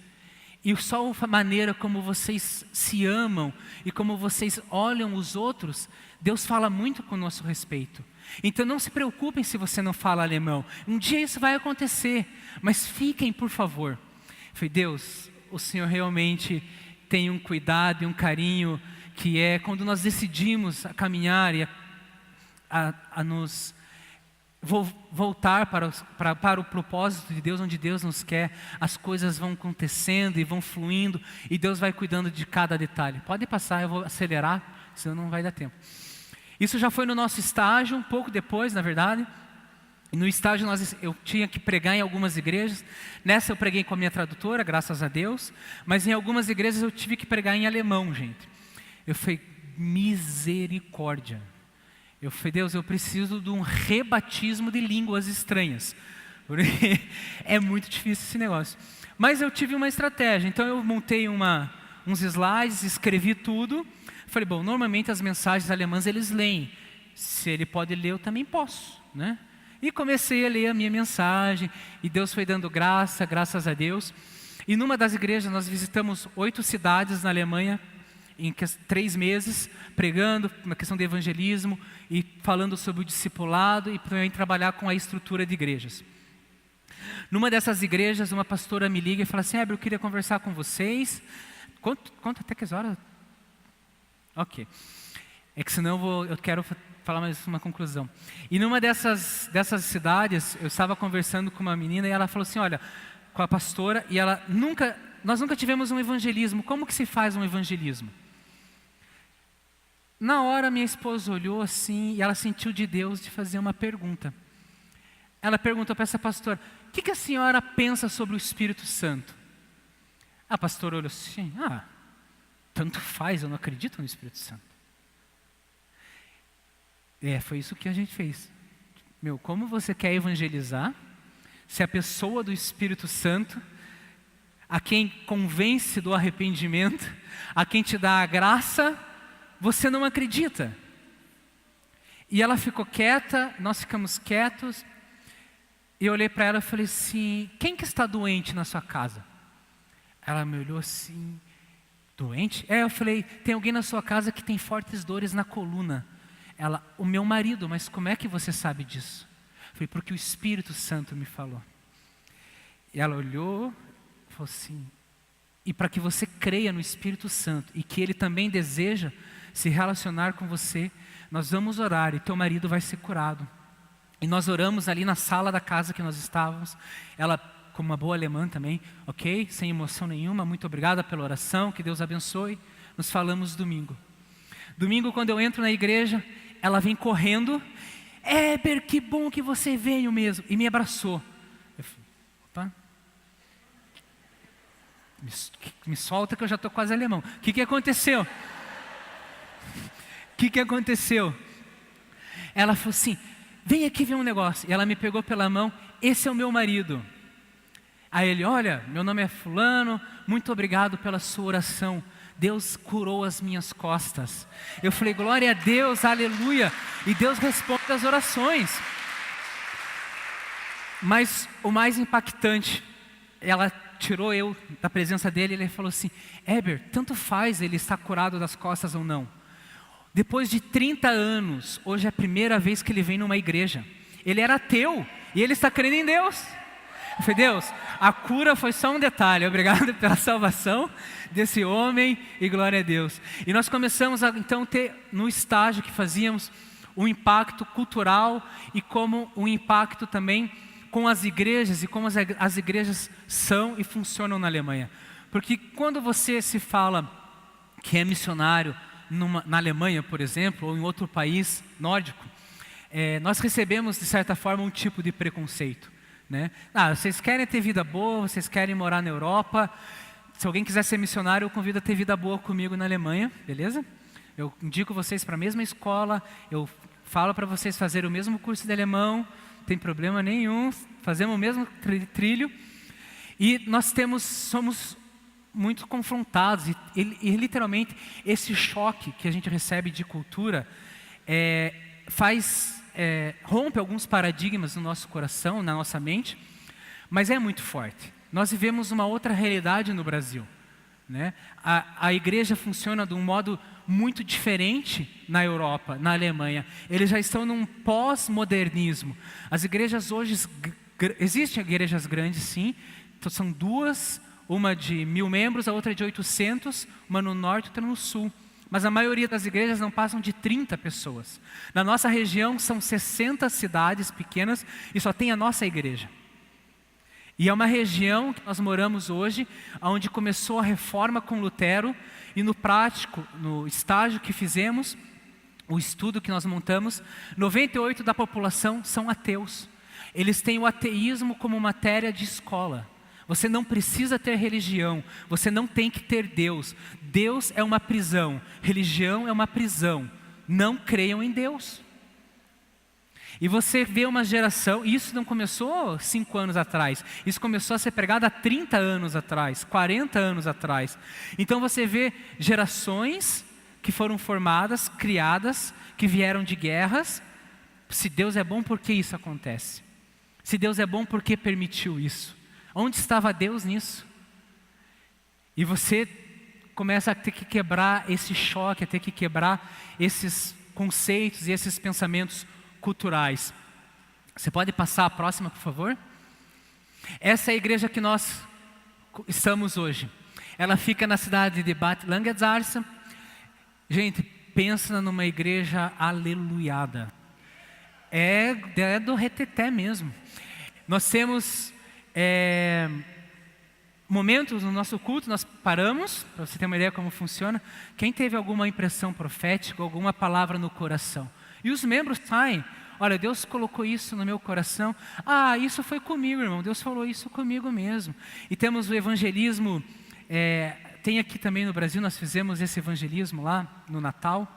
Speaker 2: E só a maneira como vocês se amam e como vocês olham os outros, Deus fala muito com o nosso respeito. Então não se preocupem se você não fala alemão. Um dia isso vai acontecer, mas fiquem, por favor. Eu falei: Deus, o Senhor realmente tem um cuidado e um carinho, que é quando nós decidimos a caminhar e a nos voltar para o propósito de Deus, onde Deus nos quer, as coisas vão acontecendo e vão fluindo, e Deus vai cuidando de cada detalhe. Pode passar, eu vou acelerar, senão não vai dar tempo. Isso já foi no nosso estágio, um pouco depois, na verdade. No estágio eu tinha que pregar em algumas igrejas. Nessa eu preguei com a minha tradutora, graças a Deus. Mas em algumas igrejas eu tive que pregar em alemão, gente. Eu falei: misericórdia. Eu falei: Deus, eu preciso de um rebatismo de línguas estranhas. Porque é muito difícil esse negócio. Mas eu tive uma estratégia. Então eu montei uns slides, escrevi tudo. Falei: bom, normalmente as mensagens alemãs eles leem. Se ele pode ler, eu também posso, né? E comecei a ler a minha mensagem. E Deus foi dando graças a Deus. E numa das igrejas nós visitamos 8 cidades na Alemanha, em 3 meses, pregando uma questão de evangelismo e falando sobre o discipulado e também trabalhar com a estrutura de igrejas. Numa dessas igrejas, uma pastora me liga e fala assim: eu queria conversar com vocês. Conta até que horas? Ok. É que senão eu quero falar mais uma conclusão. E numa dessas cidades, eu estava conversando com uma menina e ela falou assim: olha, com a pastora, e nós nunca tivemos um evangelismo. Como que se faz um evangelismo? Na hora minha esposa olhou assim e ela sentiu de Deus de fazer uma pergunta. Ela perguntou para essa pastora: o que a senhora pensa sobre o Espírito Santo? A pastora olhou assim: tanto faz, eu não acredito no Espírito Santo. Foi isso que a gente fez. Como você quer evangelizar se a pessoa do Espírito Santo, a quem convence do arrependimento, a quem te dá a graça, você não acredita? E ela ficou quieta, nós ficamos quietos. E eu olhei para ela e falei assim: quem que está doente na sua casa? Ela me olhou assim: doente? Eu falei: tem alguém na sua casa que tem fortes dores na coluna. Ela: o meu marido. Mas como é que você sabe disso? Eu falei: porque o Espírito Santo me falou. E ela olhou e falou assim: e para que você creia no Espírito Santo e que Ele também deseja se relacionar com você, nós vamos orar e teu marido vai ser curado. E nós oramos ali na sala da casa que nós estávamos. Ela, como uma boa alemã também, ok, sem emoção nenhuma: muito obrigada pela oração, que Deus abençoe. Nos falamos domingo. Domingo, quando eu entro na igreja, ela vem correndo: Heber, que bom que você veio mesmo. E me abraçou. Eu falei: opa, me solta que eu já estou quase alemão. O que aconteceu? O que aconteceu? Ela falou assim: vem aqui ver um negócio. E ela me pegou pela mão: esse é o meu marido. Aí ele: olha, meu nome é fulano, muito obrigado pela sua oração. Deus curou as minhas costas. Eu falei: glória a Deus, aleluia. E Deus responde as orações. Mas o mais impactante, ela tirou eu da presença dele e ele falou assim: Heber, tanto faz ele estar curado das costas ou não. Depois de 30 anos, hoje é a primeira vez que ele vem numa igreja. Ele era ateu e ele está crendo em Deus. Eu falei: Deus, a cura foi só um detalhe. Obrigado pela salvação desse homem e glória a Deus. E nós começamos a então ter no estágio que fazíamos um impacto cultural e como um impacto também com as igrejas e como as igrejas são e funcionam na Alemanha. Porque quando você se fala que é missionário na Alemanha, por exemplo, ou em outro país nórdico, nós recebemos, de certa forma, um tipo de preconceito, né? Vocês querem ter vida boa, vocês querem morar na Europa. Se alguém quiser ser missionário, eu convido a ter vida boa comigo na Alemanha, beleza? Eu indico vocês para a mesma escola, eu falo para vocês fazerem o mesmo curso de alemão, não tem problema nenhum, fazemos o mesmo trilho. E nós somos muito confrontados, e literalmente esse choque que a gente recebe de cultura rompe alguns paradigmas no nosso coração, na nossa mente, mas é muito forte. Nós vivemos uma outra realidade no Brasil, né? A igreja funciona de um modo muito diferente na Europa, na Alemanha. Eles já estão num pós-modernismo. As igrejas hoje, existem igrejas grandes sim, então são duas, uma de 1.000 membros, a outra de 800, uma no norte e outra no sul. Mas a maioria das igrejas não passam de 30 pessoas. Na nossa região são 60 cidades pequenas e só tem a nossa igreja. E é uma região que nós moramos hoje, onde começou a reforma com Lutero, e no prático, no estágio que fizemos, o estudo que nós montamos, 98% da população são ateus. Eles têm o ateísmo como matéria de escola. Você não precisa ter religião, você não tem que ter Deus. Deus é uma prisão, religião é uma prisão. Não creiam em Deus. E você vê uma geração, e isso não começou 5 anos atrás, isso começou a ser pregado há 30 anos atrás, 40 anos atrás. Então você vê gerações que foram formadas, criadas, que vieram de guerras. Se Deus é bom, por que isso acontece? Se Deus é bom, por que permitiu isso? Onde estava Deus nisso? E você começa a ter que quebrar esse choque, a ter que quebrar esses conceitos e esses pensamentos culturais. Você pode passar a próxima, por favor? Essa é a igreja que nós estamos hoje. Ela fica na cidade de Bad Langensalza. Gente, pensa numa igreja aleluiada. É do reteté mesmo. Nós temos momentos no nosso culto, nós paramos, para você ter uma ideia como funciona. Quem teve alguma impressão profética, alguma palavra no coração? E os membros saem, olha, Deus colocou isso no meu coração. Isso foi comigo, irmão, Deus falou isso comigo mesmo. E temos o evangelismo, tem aqui também no Brasil, nós fizemos esse evangelismo lá no Natal.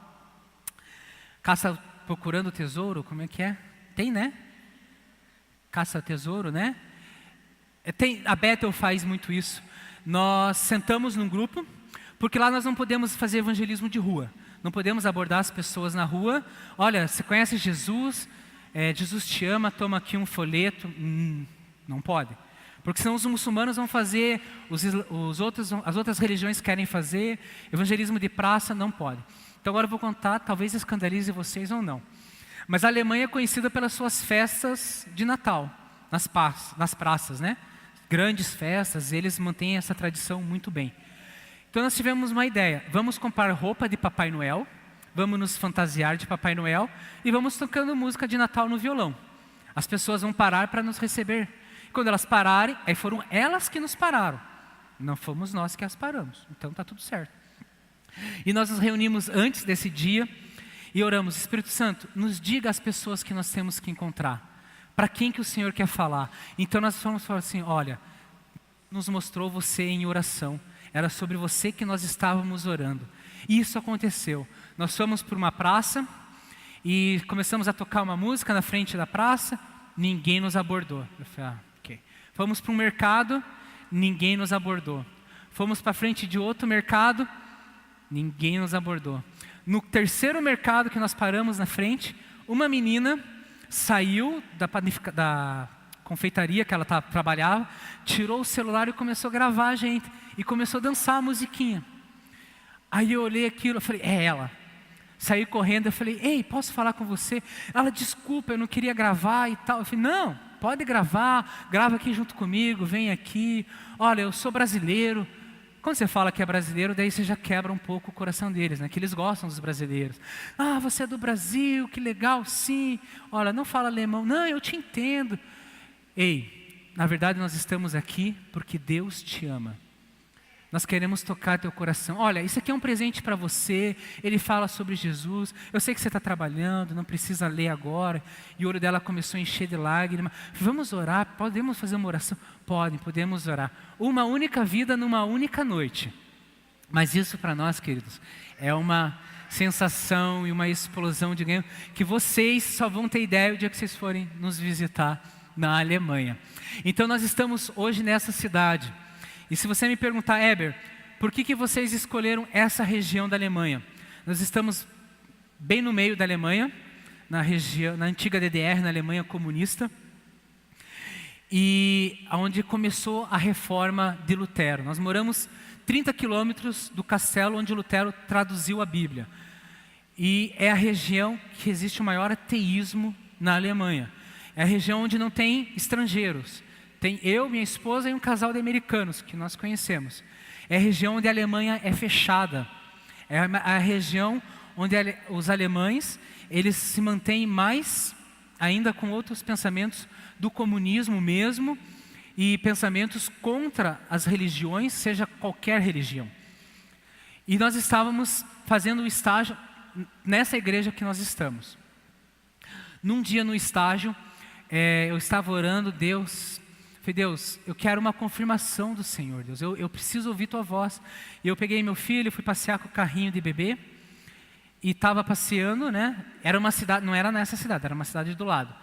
Speaker 2: Caça procurando tesouro, como é que é? Tem, né? Caça tesouro, né? A Bethel faz muito isso. Nós sentamos num grupo, porque lá nós não podemos fazer evangelismo de rua. Não podemos abordar as pessoas na rua. Olha, você conhece Jesus? Jesus te ama, toma aqui um folheto. Não pode. Porque senão os muçulmanos vão fazer, as outras religiões querem fazer. Evangelismo de praça não pode. Então agora eu vou contar, talvez escandalize vocês ou não. Mas a Alemanha é conhecida pelas suas festas de Natal, nas praças, né? Grandes festas, eles mantêm essa tradição muito bem. Então nós tivemos uma ideia, vamos comprar roupa de Papai Noel, vamos nos fantasiar de Papai Noel e vamos tocando música de Natal no violão. As pessoas vão parar para nos receber. Quando elas pararem, aí foram elas que nos pararam, não fomos nós que as paramos, então está tudo certo. E nós nos reunimos antes desse dia e oramos, Espírito Santo, nos diga as pessoas que nós temos que encontrar, para quem que o Senhor quer falar. Então nós fomos falar assim, olha, nos mostrou você em oração, era sobre você que nós estávamos orando. E isso aconteceu. Nós fomos por uma praça e começamos a tocar uma música na frente da praça, ninguém nos abordou. Eu falei, ok. Fomos para um mercado, ninguém nos abordou. Fomos para frente de outro mercado, ninguém nos abordou. No terceiro mercado que nós paramos na frente, uma menina saiu da confeitaria que ela trabalhava, tirou o celular e começou a gravar a gente. E começou a dançar a musiquinha. Aí eu olhei aquilo, eu falei, é ela. Saí correndo, eu falei, ei, posso falar com você? Ela, desculpa, eu não queria gravar e tal. Eu falei, não, pode gravar, grava aqui junto comigo, vem aqui. Olha, eu sou brasileiro. Quando você fala que é brasileiro, daí você já quebra um pouco o coração deles, né? Que eles gostam dos brasileiros. Você é do Brasil, que legal, sim. Olha, não fala alemão. Não, eu te entendo. Ei, na verdade nós estamos aqui porque Deus te ama. Nós queremos tocar teu coração. Olha, isso aqui é um presente para você. Ele fala sobre Jesus. Eu sei que você está trabalhando, não precisa ler agora. E o olho dela começou a encher de lágrimas. Vamos orar? Podemos fazer uma oração? Podemos orar. Uma única vida numa única noite. Mas isso para nós, queridos, é uma sensação e uma explosão de ganho que vocês só vão ter ideia o dia que vocês forem nos visitar na Alemanha. Então nós estamos hoje nessa cidade. E se você me perguntar, Heber, por que vocês escolheram essa região da Alemanha? Nós estamos bem no meio da Alemanha, na antiga DDR, na Alemanha comunista, e onde começou a reforma de Lutero. Nós moramos 30 quilômetros do castelo onde Lutero traduziu a Bíblia. E é a região que existe o maior ateísmo na Alemanha. É a região onde não tem estrangeiros. Tem eu, minha esposa e um casal de americanos que nós conhecemos. É a região onde a Alemanha é fechada. É a região onde os alemães, eles se mantêm mais ainda com outros pensamentos do comunismo mesmo e pensamentos contra as religiões, seja qualquer religião. E nós estávamos fazendo o estágio nessa igreja que nós estamos. Num dia no estágio, eu estava orando, falei, Deus, eu quero uma confirmação do Senhor, Deus, eu preciso ouvir tua voz. E eu peguei meu filho, fui passear com o carrinho de bebê, e estava passeando, né? Era uma cidade, não era nessa cidade, era uma cidade do lado.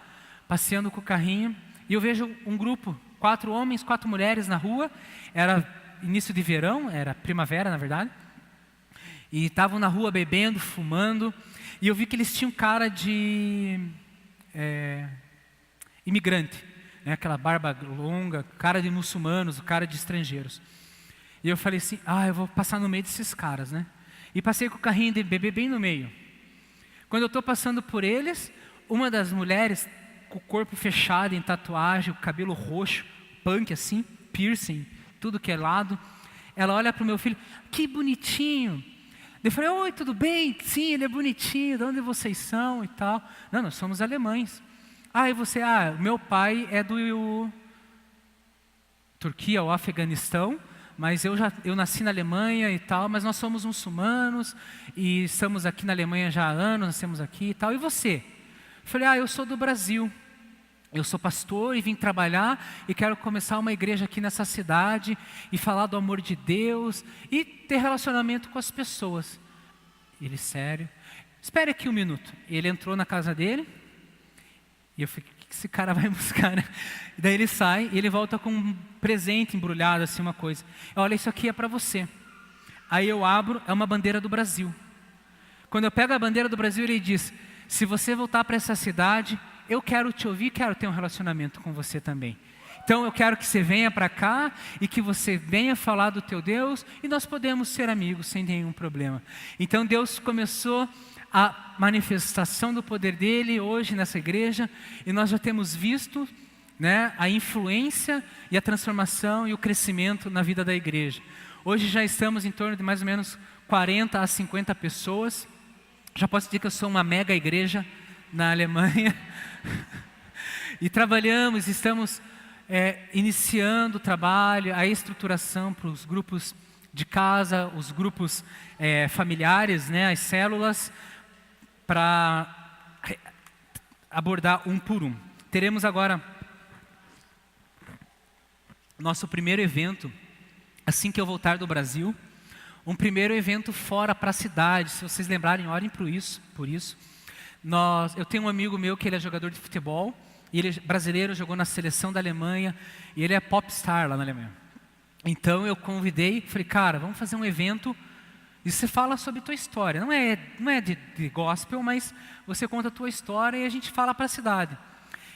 Speaker 2: Passeando com o carrinho, e eu vejo um grupo, 4 homens, 4 mulheres na rua. Era início de verão, era primavera na verdade. E estavam na rua bebendo, fumando, e eu vi que eles tinham cara de imigrante. Aquela barba longa, cara de muçulmanos, cara de estrangeiros. E eu falei assim, eu vou passar no meio desses caras, né? E passei com o carrinho de bebê bem no meio. Quando eu estou passando por eles, uma das mulheres, com o corpo fechado em tatuagem, o cabelo roxo, punk assim, piercing, tudo que é lado, ela olha para o meu filho, que bonitinho. Eu falei, oi, tudo bem? Sim, ele é bonitinho, de onde vocês são e tal? Não, nós somos alemães. E você, meu pai é do Turquia ou Afeganistão, mas eu nasci na Alemanha e tal, mas nós somos muçulmanos e estamos aqui na Alemanha já há anos, nascemos aqui e tal. E você? Eu falei, eu sou do Brasil, eu sou pastor e vim trabalhar e quero começar uma igreja aqui nessa cidade e falar do amor de Deus e ter relacionamento com as pessoas. Ele, sério? Espere aqui um minuto. Ele entrou na casa dele. E eu falei, o que esse cara vai buscar, né? E daí ele sai e ele volta com um presente embrulhado, assim, uma coisa. Olha, isso aqui é para você. Aí eu abro, é uma bandeira do Brasil. Quando eu pego a bandeira do Brasil, ele diz, se você voltar para essa cidade, eu quero te ouvir, quero ter um relacionamento com você também. Então eu quero que você venha para cá e que você venha falar do teu Deus e nós podemos ser amigos sem nenhum problema. Então Deus começou a manifestação do poder dele hoje nessa igreja, e nós já temos visto, né, a influência e a transformação e o crescimento na vida da igreja. Hoje já estamos em torno de mais ou menos 40 a 50 pessoas. Já posso dizer que eu sou uma mega igreja na Alemanha. E trabalhamos, estamos iniciando o trabalho, a estruturação para os grupos de casa, os grupos familiares, né, as células, para abordar um por um. Teremos agora nosso primeiro evento, assim que eu voltar do Brasil, um primeiro evento fora para a cidade. Se vocês lembrarem, orem por isso. Eu tenho um amigo meu que ele é jogador de futebol, e ele é brasileiro, jogou na seleção da Alemanha, e ele é popstar lá na Alemanha. Então eu convidei, falei, cara, vamos fazer um evento. E você fala sobre a tua história, não é de gospel, mas você conta a tua história e a gente fala para a cidade.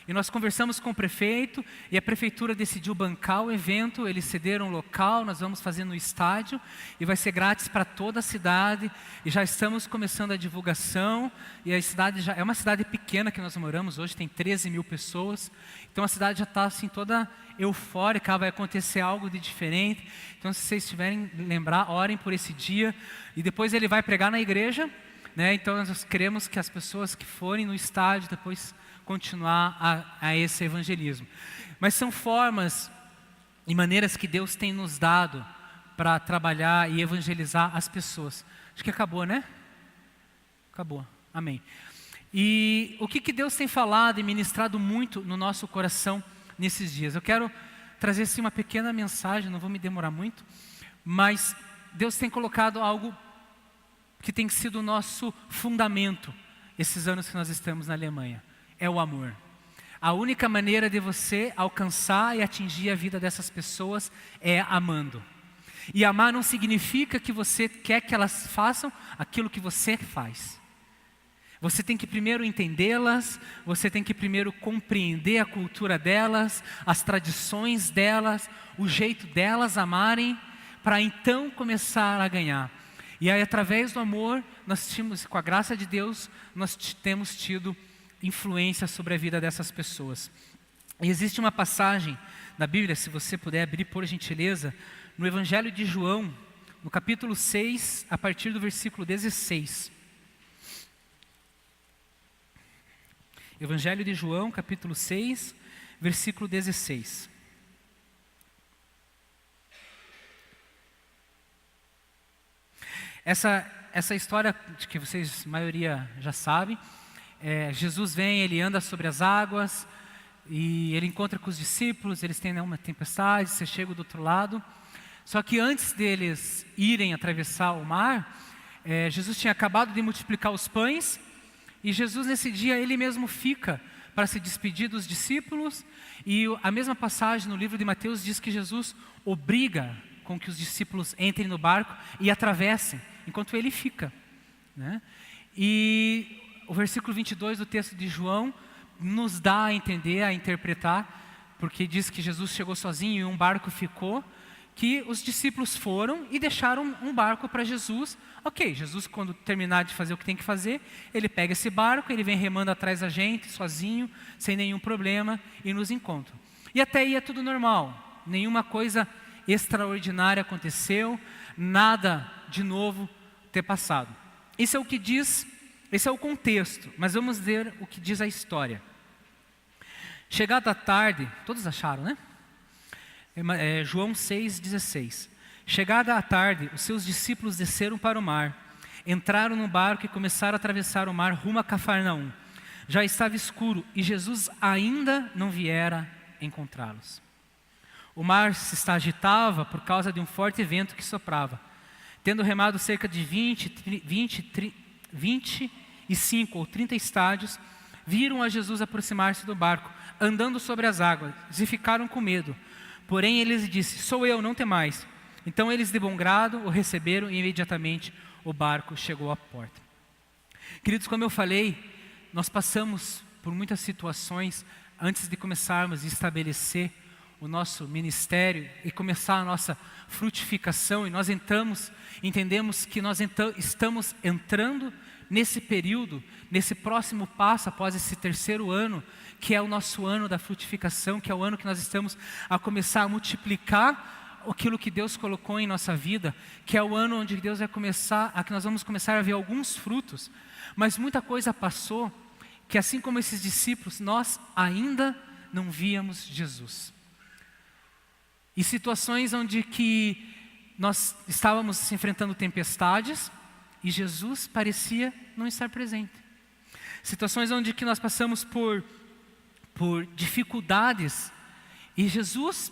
Speaker 2: E nós conversamos com o prefeito e a prefeitura decidiu bancar o evento, eles cederam o local, nós vamos fazer no estádio e vai ser grátis para toda a cidade. E já estamos começando a divulgação e a cidade já é uma cidade pequena que nós moramos hoje, tem 13 mil pessoas. Então a cidade já está assim toda eufórica, vai acontecer algo de diferente. Então se vocês tiverem lembrar, orem por esse dia. E depois ele vai pregar na igreja, né? Então nós queremos que as pessoas que forem no estádio depois continuar a esse evangelismo. Mas são formas e maneiras que Deus tem nos dado para trabalhar e evangelizar as pessoas. Acho que acabou, né? Acabou. Amém. E o que Deus tem falado e ministrado muito no nosso coração nesses dias? Eu quero trazer assim uma pequena mensagem, não vou me demorar muito, mas Deus tem colocado algo que tem sido o nosso fundamento esses anos que nós estamos na Alemanha. É o amor. A única maneira de você alcançar e atingir a vida dessas pessoas é amando. E amar não significa que você quer que elas façam aquilo que você faz. Você tem que primeiro entendê-las, você tem que primeiro compreender a cultura delas, as tradições delas, o jeito delas amarem, para então começar a ganhar. E aí, através do amor, com a graça de Deus, nós temos tido influência sobre a vida dessas pessoas. E existe uma passagem na Bíblia, se você puder abrir por gentileza, no Evangelho de João, no capítulo 6, a partir do versículo 16. Evangelho de João, capítulo 6, versículo 16. Essa história que vocês, a maioria já sabe, Jesus vem, ele anda sobre as águas, e ele encontra com os discípulos, eles têm uma tempestade, você chega do outro lado. Só que antes deles irem atravessar o mar, Jesus tinha acabado de multiplicar os pães, e Jesus nesse dia, ele mesmo fica para se despedir dos discípulos, e a mesma passagem no livro de Mateus diz que Jesus obriga com que os discípulos entrem no barco e atravessem, enquanto ele fica, né? E o versículo 22 do texto de João nos dá a entender, a interpretar, porque diz que Jesus chegou sozinho e um barco ficou, que os discípulos foram e deixaram um barco para Jesus. Ok, Jesus, quando terminar de fazer o que tem que fazer, ele pega esse barco, ele vem remando atrás da gente, sozinho, sem nenhum problema, e nos encontra. E até aí é tudo normal, nenhuma coisa extraordinária aconteceu, nada de novo ter passado. Isso é o que diz, esse é o contexto, mas vamos ver o que diz a história. Chegada a tarde, todos acharam, né? João 6,16. Chegada a tarde, os seus discípulos desceram para o mar, entraram no barco e começaram a atravessar o mar rumo a Cafarnaum. Já estava escuro e Jesus ainda não viera encontrá-los. O mar se agitava por causa de um forte vento que soprava. Tendo remado cerca de 25 ou 30 estádios, viram a Jesus aproximar-se do barco, andando sobre as águas, e ficaram com medo. Porém ele lhes disse: sou eu, não temais. Então eles de bom grado o receberam e imediatamente o barco chegou à porta. Queridos, como eu falei, nós passamos por muitas situações antes de começarmos a estabelecer o nosso ministério e começar a nossa frutificação, e nós entendemos que nós estamos entrando nesse período, nesse próximo passo após esse terceiro ano, que é o nosso ano da frutificação, que é o ano que nós estamos a começar a multiplicar aquilo que Deus colocou em nossa vida, que é o ano onde Deus vai começar, que nós vamos começar a ver alguns frutos, mas muita coisa passou, que assim como esses discípulos, nós ainda não víamos Jesus. E situações onde que nós estávamos enfrentando tempestades e Jesus parecia não estar presente. Situações onde que nós passamos por dificuldades e Jesus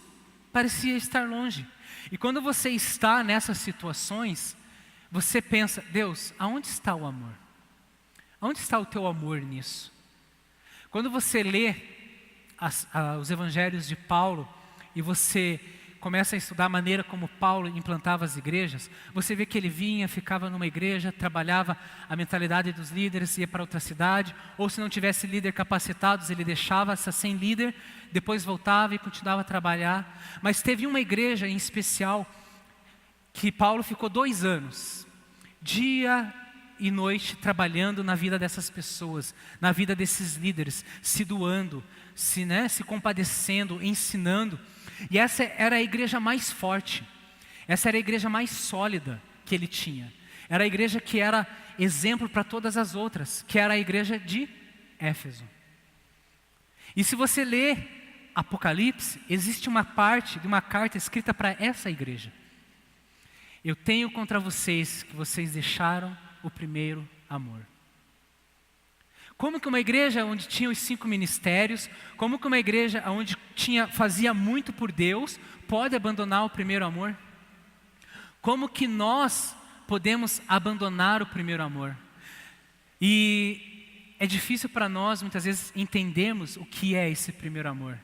Speaker 2: parecia estar longe. E quando você está nessas situações, você pensa: Deus, aonde está o amor? Aonde está o teu amor nisso? Quando você lê os evangelhos de Paulo e você começa a estudar a maneira como Paulo implantava as igrejas, você vê que ele vinha, ficava numa igreja, trabalhava a mentalidade dos líderes, ia para outra cidade, ou se não tivesse líder capacitados, ele deixava essa sem líder, depois voltava e continuava a trabalhar. Mas teve uma igreja em especial que Paulo ficou 2 anos, dia e noite, trabalhando na vida dessas pessoas, na vida desses líderes, se doando, se compadecendo, ensinando. E essa era a igreja mais forte, essa era a igreja mais sólida que ele tinha. Era a igreja que era exemplo para todas as outras, que era a igreja de Éfeso. E se você lê Apocalipse, existe uma parte de uma carta escrita para essa igreja. Eu tenho contra vocês que vocês deixaram o primeiro amor. Como que uma igreja onde tinha os 5 ministérios, como que uma igreja onde fazia muito por Deus, pode abandonar o primeiro amor? Como que nós podemos abandonar o primeiro amor? E é difícil para nós, muitas vezes, entendermos o que é esse primeiro amor.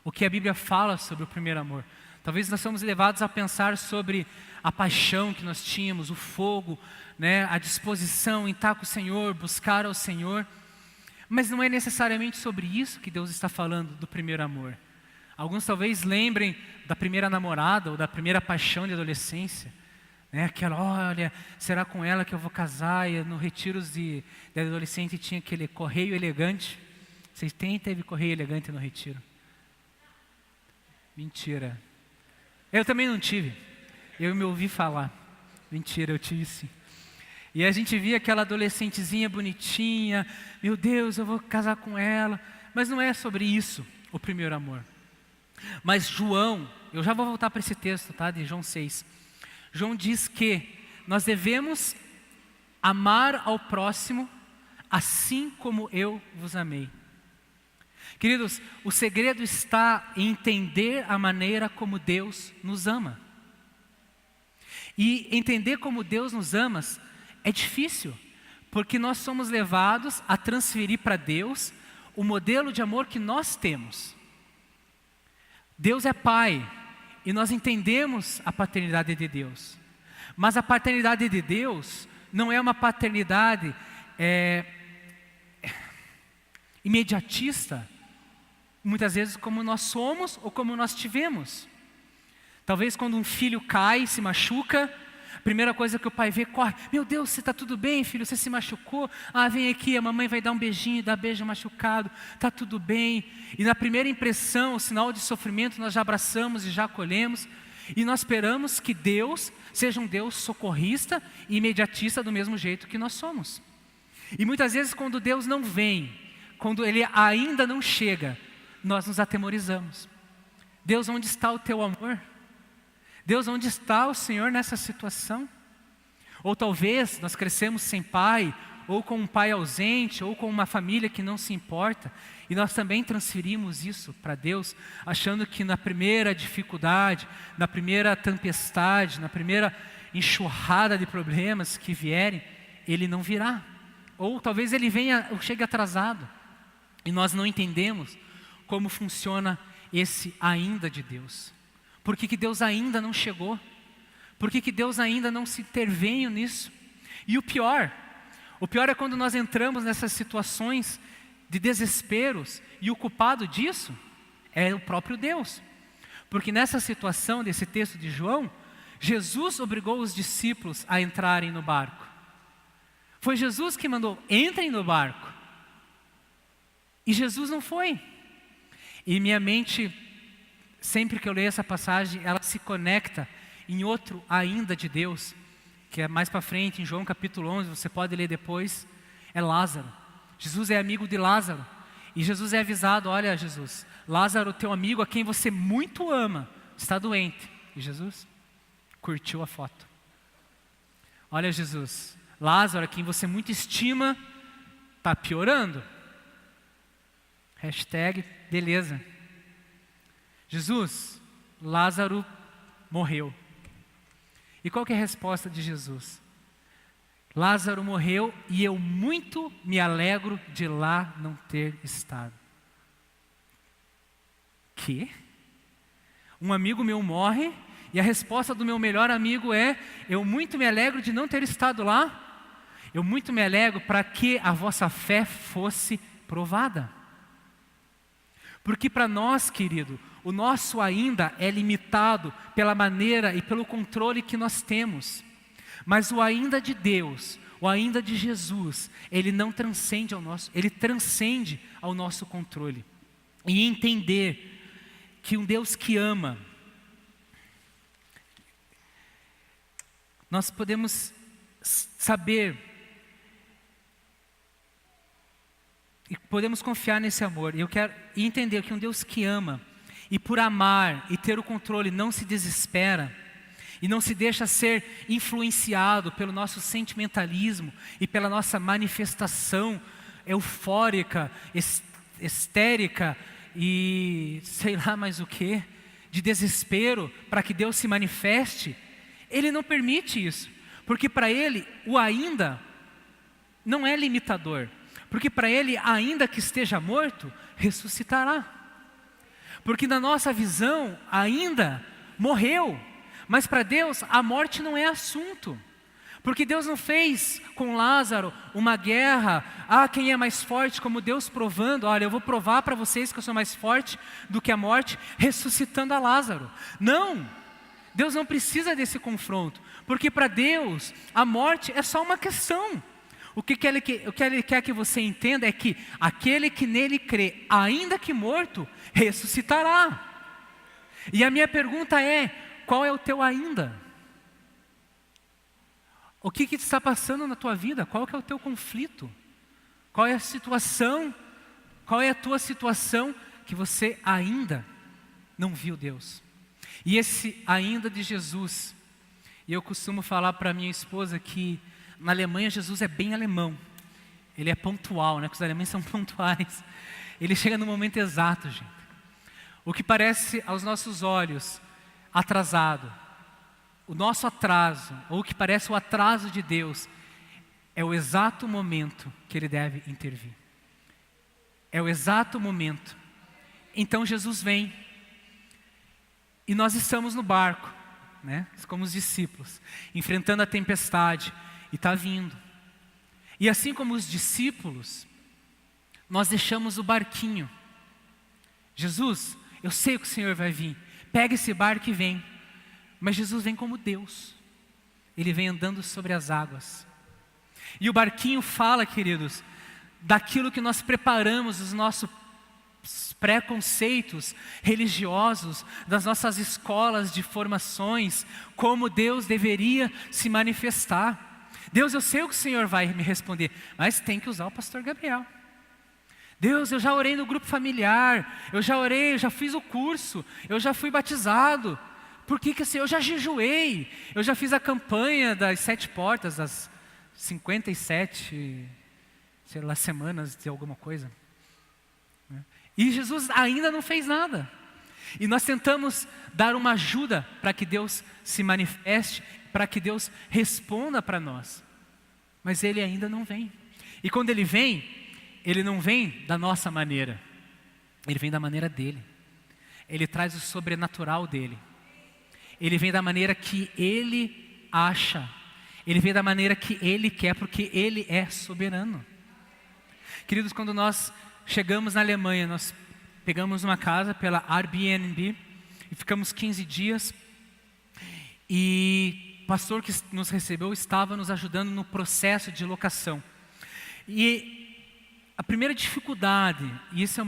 Speaker 2: O que a Bíblia fala sobre o primeiro amor. Talvez nós somos levados a pensar sobre a paixão que nós tínhamos, o fogo, né, a disposição em estar com o Senhor, buscar ao Senhor. Mas não é necessariamente sobre isso que Deus está falando do primeiro amor. Alguns talvez lembrem da primeira namorada ou da primeira paixão de adolescência. Né? Aquela, olha, será com ela que eu vou casar? E no retiros de adolescente tinha aquele correio elegante. Vocês teve correio elegante no retiro? Mentira. Eu também não tive. Eu me ouvi falar. Mentira, eu tive sim. E a gente via aquela adolescentezinha bonitinha, meu Deus, eu vou casar com ela. Mas não é sobre isso o primeiro amor. Mas João, eu já vou voltar para esse texto, tá? De João 6. João diz que nós devemos amar ao próximo assim como eu vos amei. Queridos, o segredo está em entender a maneira como Deus nos ama. E entender como Deus nos ama é difícil, porque nós somos levados a transferir para Deus o modelo de amor que nós temos. Deus é Pai, e nós entendemos a paternidade de Deus. Mas a paternidade de Deus não é uma paternidade imediatista, muitas vezes como nós somos ou como nós tivemos. Talvez quando um filho cai, se machuca, a primeira coisa que o pai vê, corre. Meu Deus, você está tudo bem, filho? Você se machucou? Ah, vem aqui, a mamãe vai dar um beijinho, dá beijo machucado, está tudo bem. E na primeira impressão, o sinal de sofrimento, nós já abraçamos e já acolhemos. E nós esperamos que Deus seja um Deus socorrista e imediatista do mesmo jeito que nós somos. E muitas vezes quando Deus não vem, quando Ele ainda não chega, nós nos atemorizamos. Deus, onde está o teu amor? Deus, onde está o Senhor nessa situação? Ou talvez nós crescemos sem pai, ou com um pai ausente, ou com uma família que não se importa, e nós também transferimos isso para Deus, achando que na primeira dificuldade, na primeira tempestade, na primeira enxurrada de problemas que vierem, Ele não virá. Ou talvez Ele venha ou chegue atrasado, e nós não entendemos como funciona esse ainda de Deus. Por que Deus ainda não chegou? Por que Deus ainda não se interveio nisso? E o pior é quando nós entramos nessas situações de desesperos, e o culpado disso é o próprio Deus. Porque nessa situação desse texto de João, Jesus obrigou os discípulos a entrarem no barco. Foi Jesus que mandou, entrem no barco. E Jesus não foi. E minha mente, sempre que eu leio essa passagem, ela se conecta em outro ainda de Deus, que é mais para frente, em João capítulo 11, você pode ler depois, é Lázaro. Jesus é amigo de Lázaro, e Jesus é avisado, olha Jesus, Lázaro, teu amigo, a quem você muito ama, está doente. E Jesus curtiu a foto. Olha Jesus, Lázaro, a quem você muito estima, está piorando. Hashtag, beleza. Jesus, Lázaro morreu. E qual que é a resposta de Jesus? Lázaro morreu e eu muito me alegro de lá não ter estado. Que? Um amigo meu morre e a resposta do meu melhor amigo é: eu muito me alegro de não ter estado lá. Eu muito me alegro para que a vossa fé fosse provada. Porque para nós, querido, o nosso ainda é limitado pela maneira e pelo controle que nós temos. Mas o ainda de Deus, o ainda de Jesus, ele não transcende ao nosso, ele transcende ao nosso controle. E entender que um Deus que ama, nós podemos saber e podemos confiar nesse amor. E eu quero entender que um Deus que ama, e por amar e ter o controle não se desespera, e não se deixa ser influenciado pelo nosso sentimentalismo e pela nossa manifestação eufórica, histérica e sei lá mais o que, de desespero para que Deus se manifeste, Ele não permite isso, porque para Ele o ainda não é limitador, porque para Ele, ainda que esteja morto, ressuscitará, porque na nossa visão ainda morreu, mas para Deus a morte não é assunto, porque Deus não fez com Lázaro uma guerra, quem é mais forte, como Deus provando, olha, eu vou provar para vocês que eu sou mais forte do que a morte, ressuscitando a Lázaro. Não, Deus não precisa desse confronto, porque para Deus a morte é só uma questão. O que Ele quer que você entenda é que aquele que nele crê, ainda que morto, ressuscitará. E a minha pergunta é, qual é o teu ainda? O que está passando na tua vida? Qual que é o teu conflito? Qual é a situação? Qual é a tua situação que você ainda não viu Deus? E esse ainda de Jesus, e eu costumo falar para minha esposa que na Alemanha Jesus é bem alemão. Ele é pontual, né? Porque os alemães são pontuais. Ele chega no momento exato, gente. O que parece aos nossos olhos atrasado, o nosso atraso, ou o que parece o atraso de Deus, é o exato momento que Ele deve intervir. É o exato momento. Então Jesus vem, e nós estamos no barco, né? Como os discípulos, enfrentando a tempestade, e está vindo. E assim como os discípulos, nós deixamos o barquinho. Jesus, eu sei que o Senhor vai vir, pega esse barco e vem. Mas Jesus vem como Deus, Ele vem andando sobre as águas. E o barquinho fala, queridos, daquilo que nós preparamos, os nossos preconceitos religiosos, das nossas escolas de formações, como Deus deveria se manifestar. Deus, eu sei o que o Senhor vai me responder, mas tem que usar o pastor Gabriel. Deus, eu já orei no grupo familiar, eu já orei, eu já fiz o curso, eu já fui batizado. Por que assim, eu já jejuei, eu já fiz a campanha das 7 portas, das 57, sei lá, semanas de alguma coisa. E Jesus ainda não fez nada. E nós tentamos dar uma ajuda para que Deus se manifeste, para que Deus responda para nós. Mas Ele ainda não vem. E quando Ele vem, Ele não vem da nossa maneira. Ele vem da maneira dEle. Ele traz o sobrenatural dEle. Ele vem da maneira que Ele acha. Ele vem da maneira que Ele quer, porque Ele é soberano. Queridos, quando nós chegamos na Alemanha, nós pegamos uma casa pela Airbnb e ficamos 15 dias. E o pastor que nos recebeu estava nos ajudando no processo de locação. E a primeira dificuldade, e isso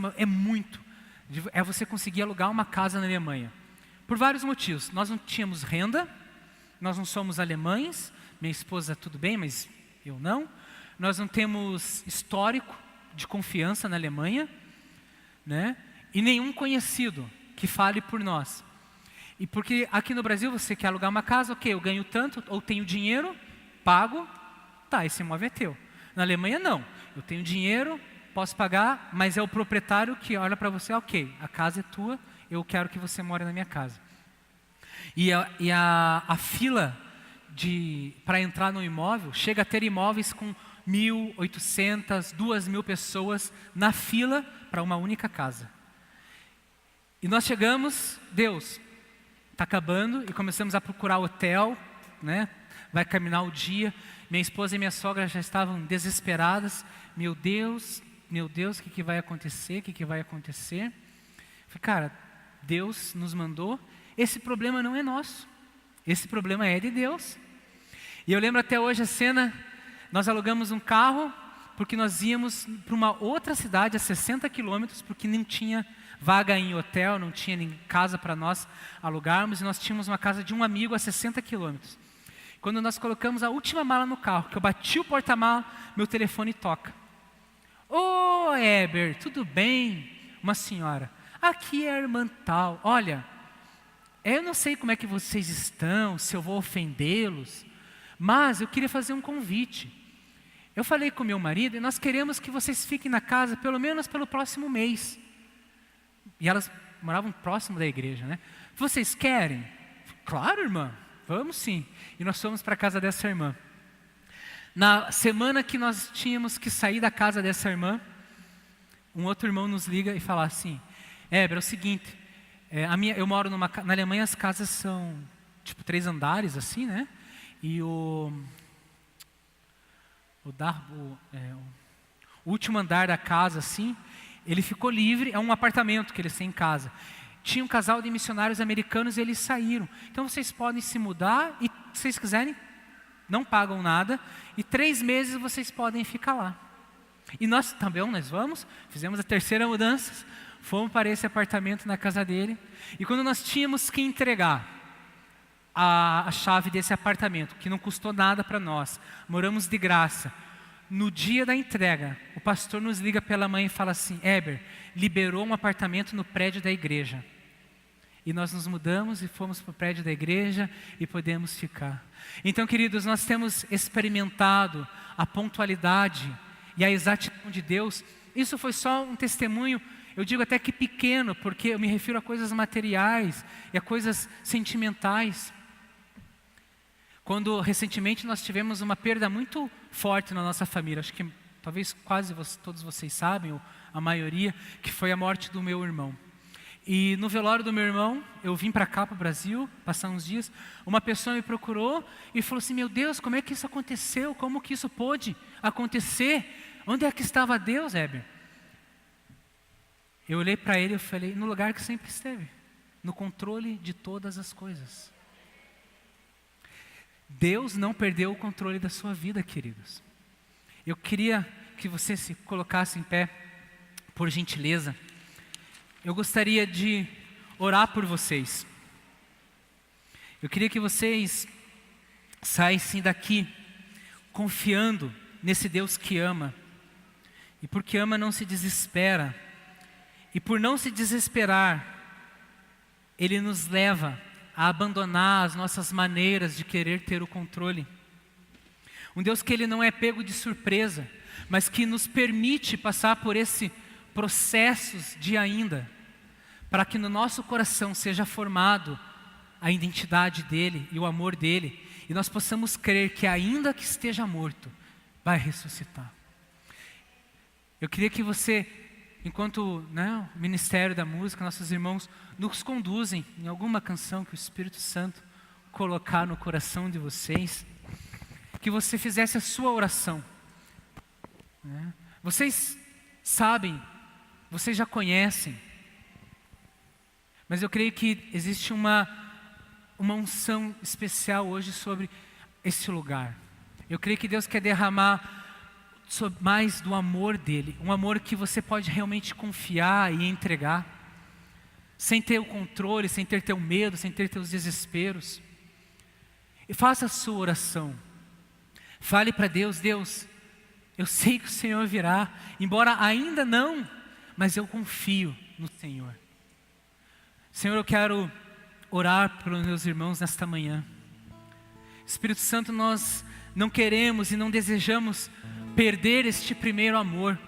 Speaker 2: é você conseguir alugar uma casa na Alemanha. Por vários motivos. Nós não tínhamos renda, nós não somos alemães, minha esposa tudo bem, mas eu não. Nós não temos histórico de confiança na Alemanha, né? E nenhum conhecido que fale por nós. E porque aqui no Brasil você quer alugar uma casa, ok, eu ganho tanto, ou tenho dinheiro, pago, tá, esse imóvel é teu. Na Alemanha não, eu tenho dinheiro, posso pagar, mas é o proprietário que olha para você, ok, a casa é tua, eu quero que você more na minha casa. E a fila para entrar no imóvel, chega a ter imóveis com 1.800, 2.000 pessoas na fila para uma única casa. E nós chegamos, Deus, está acabando, e começamos a procurar hotel, né? Vai caminhar o dia. Minha esposa e minha sogra já estavam desesperadas. Meu Deus, o que vai acontecer? O que vai acontecer? Falei, cara, Deus nos mandou, esse problema não é nosso, esse problema é de Deus. E eu lembro até hoje a cena, nós alugamos um carro, porque nós íamos para uma outra cidade a 60 quilômetros, porque não tinha vaga em hotel, não tinha nem casa para nós alugarmos, e nós tínhamos uma casa de um amigo a 60 quilômetros. Quando nós colocamos a última mala no carro, que eu bati o porta-mala, meu telefone toca. Ô Heber, tudo bem? Uma senhora, aqui é a irmã tal, olha, eu não sei como é que vocês estão, se eu vou ofendê-los, mas eu queria fazer um convite. Eu falei com meu marido e nós queremos que vocês fiquem na casa pelo menos pelo próximo mês. E elas moravam próximo da igreja, né? Vocês querem? Claro, irmã, vamos sim. E nós fomos para a casa dessa irmã. Na semana que nós tínhamos que sair da casa dessa irmã, um outro irmão nos liga e fala assim: Heber, é o seguinte, eu moro na Alemanha, as casas são tipo 3 andares assim, né? E o último andar da casa assim, ele ficou livre, é um apartamento que eles têm em casa. Tinha um casal de missionários americanos e eles saíram. Então vocês podem se mudar e, se vocês quiserem, não pagam nada, e 3 meses vocês podem ficar lá. E nós também, nós vamos, fizemos a 3ª mudança, fomos para esse apartamento na casa dele, e quando nós tínhamos que entregar a chave desse apartamento, que não custou nada para nós, moramos de graça, no dia da entrega, o pastor nos liga pela manhã e fala assim: Heber, liberou um apartamento no prédio da igreja. E nós nos mudamos e fomos para o prédio da igreja e podemos ficar. Então, queridos, nós temos experimentado a pontualidade e a exatidão de Deus. Isso foi só um testemunho, eu digo até que pequeno, porque eu me refiro a coisas materiais e a coisas sentimentais. Quando recentemente nós tivemos uma perda muito forte na nossa família, acho que talvez quase todos vocês sabem, ou a maioria, que foi a morte do meu irmão. E no velório do meu irmão, eu vim para cá, para o Brasil, passar uns dias, uma pessoa me procurou e falou assim: meu Deus, como é que isso aconteceu? Como que isso pôde acontecer? Onde é que estava Deus, Heber? Eu olhei para ele e falei: no lugar que sempre esteve, no controle de todas as coisas. Deus não perdeu o controle da sua vida, queridos. Eu queria que você se colocasse em pé, por gentileza. Eu gostaria de orar por vocês. Eu queria que vocês saíssem daqui confiando nesse Deus que ama. E porque ama não se desespera. E por não se desesperar, Ele nos leva a abandonar as nossas maneiras de querer ter o controle. Um Deus que Ele não é pego de surpresa, mas que nos permite passar por esse processos de ainda, para que no nosso coração seja formado a identidade dEle e o amor dEle, e nós possamos crer que ainda que esteja morto, vai ressuscitar. Eu queria que você, enquanto o Ministério da Música, nossos irmãos nos conduzem em alguma canção que o Espírito Santo colocar no coração de vocês, que você fizesse a sua oração. Vocês sabem, vocês já conhecem, mas eu creio que existe uma unção especial hoje sobre esse lugar. Eu creio que Deus quer derramar mais do amor dEle, um amor que você pode realmente confiar e entregar, sem ter o controle, sem ter teu medo, sem ter teus desesperos. E faça a sua oração. Fale para Deus: Deus, eu sei que o Senhor virá, embora ainda não, mas eu confio no Senhor. Senhor, eu quero orar pelos meus irmãos nesta manhã. Espírito Santo, nós não queremos e não desejamos perder este primeiro amor.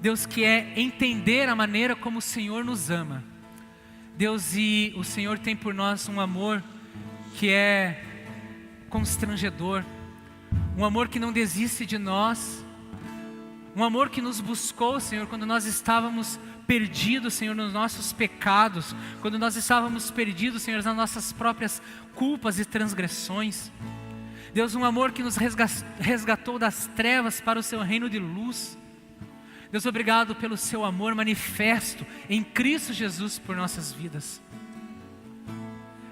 Speaker 2: Deus, que é entender a maneira como o Senhor nos ama. Deus, e o Senhor tem por nós um amor que é constrangedor, um amor que não desiste de nós, um amor que nos buscou, Senhor, quando nós estávamos perdidos, Senhor, nos nossos pecados, quando nós estávamos perdidos, Senhor, nas nossas próprias culpas e transgressões. Deus, um amor que nos resgatou das trevas para o seu reino de luz. Deus, obrigado pelo seu amor manifesto em Cristo Jesus por nossas vidas.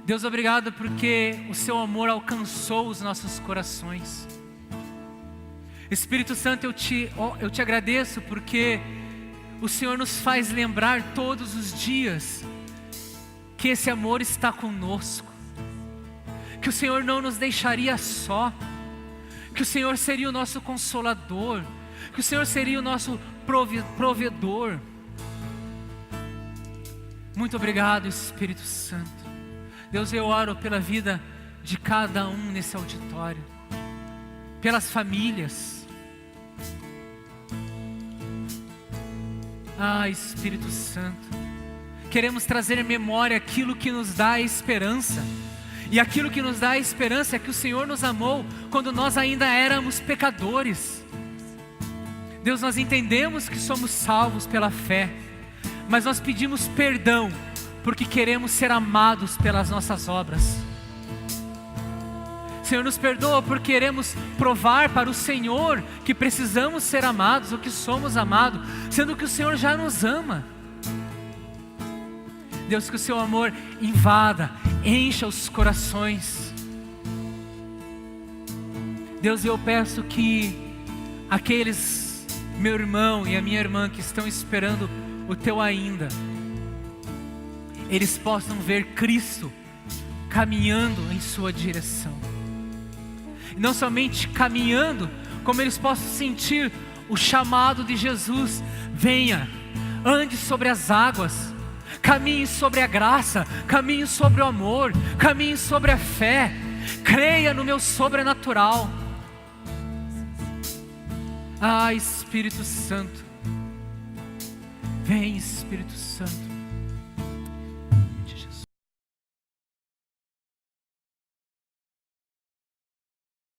Speaker 2: Deus, obrigado porque o seu amor alcançou os nossos corações. Espírito Santo, eu te agradeço porque o Senhor nos faz lembrar todos os dias que esse amor está conosco, que o Senhor não nos deixaria só, que o Senhor seria o nosso consolador, que o Senhor seria o nosso provedor. Muito obrigado, Espírito Santo. Deus, eu oro pela vida de cada um nesse auditório, pelas famílias. Espírito Santo, queremos trazer em memória aquilo que nos dá esperança. E aquilo que nos dá esperança é que o Senhor nos amou quando nós ainda éramos pecadores. Deus, nós entendemos que somos salvos pela fé, mas nós pedimos perdão porque queremos ser amados pelas nossas obras. Senhor, nos perdoa porque queremos provar para o Senhor que precisamos ser amados ou que somos amados, sendo que o Senhor já nos ama. Deus, que o seu amor invada, encha os corações. Deus, eu peço que aqueles, meu irmão e a minha irmã que estão esperando o teu ainda, eles possam ver Cristo caminhando em sua direção. E não somente caminhando, como eles possam sentir o chamado de Jesus: venha, ande sobre as águas, caminhe sobre a graça, caminhe sobre o amor, caminhe sobre a fé, creia no meu sobrenatural. Espírito Santo, vem Espírito Santo.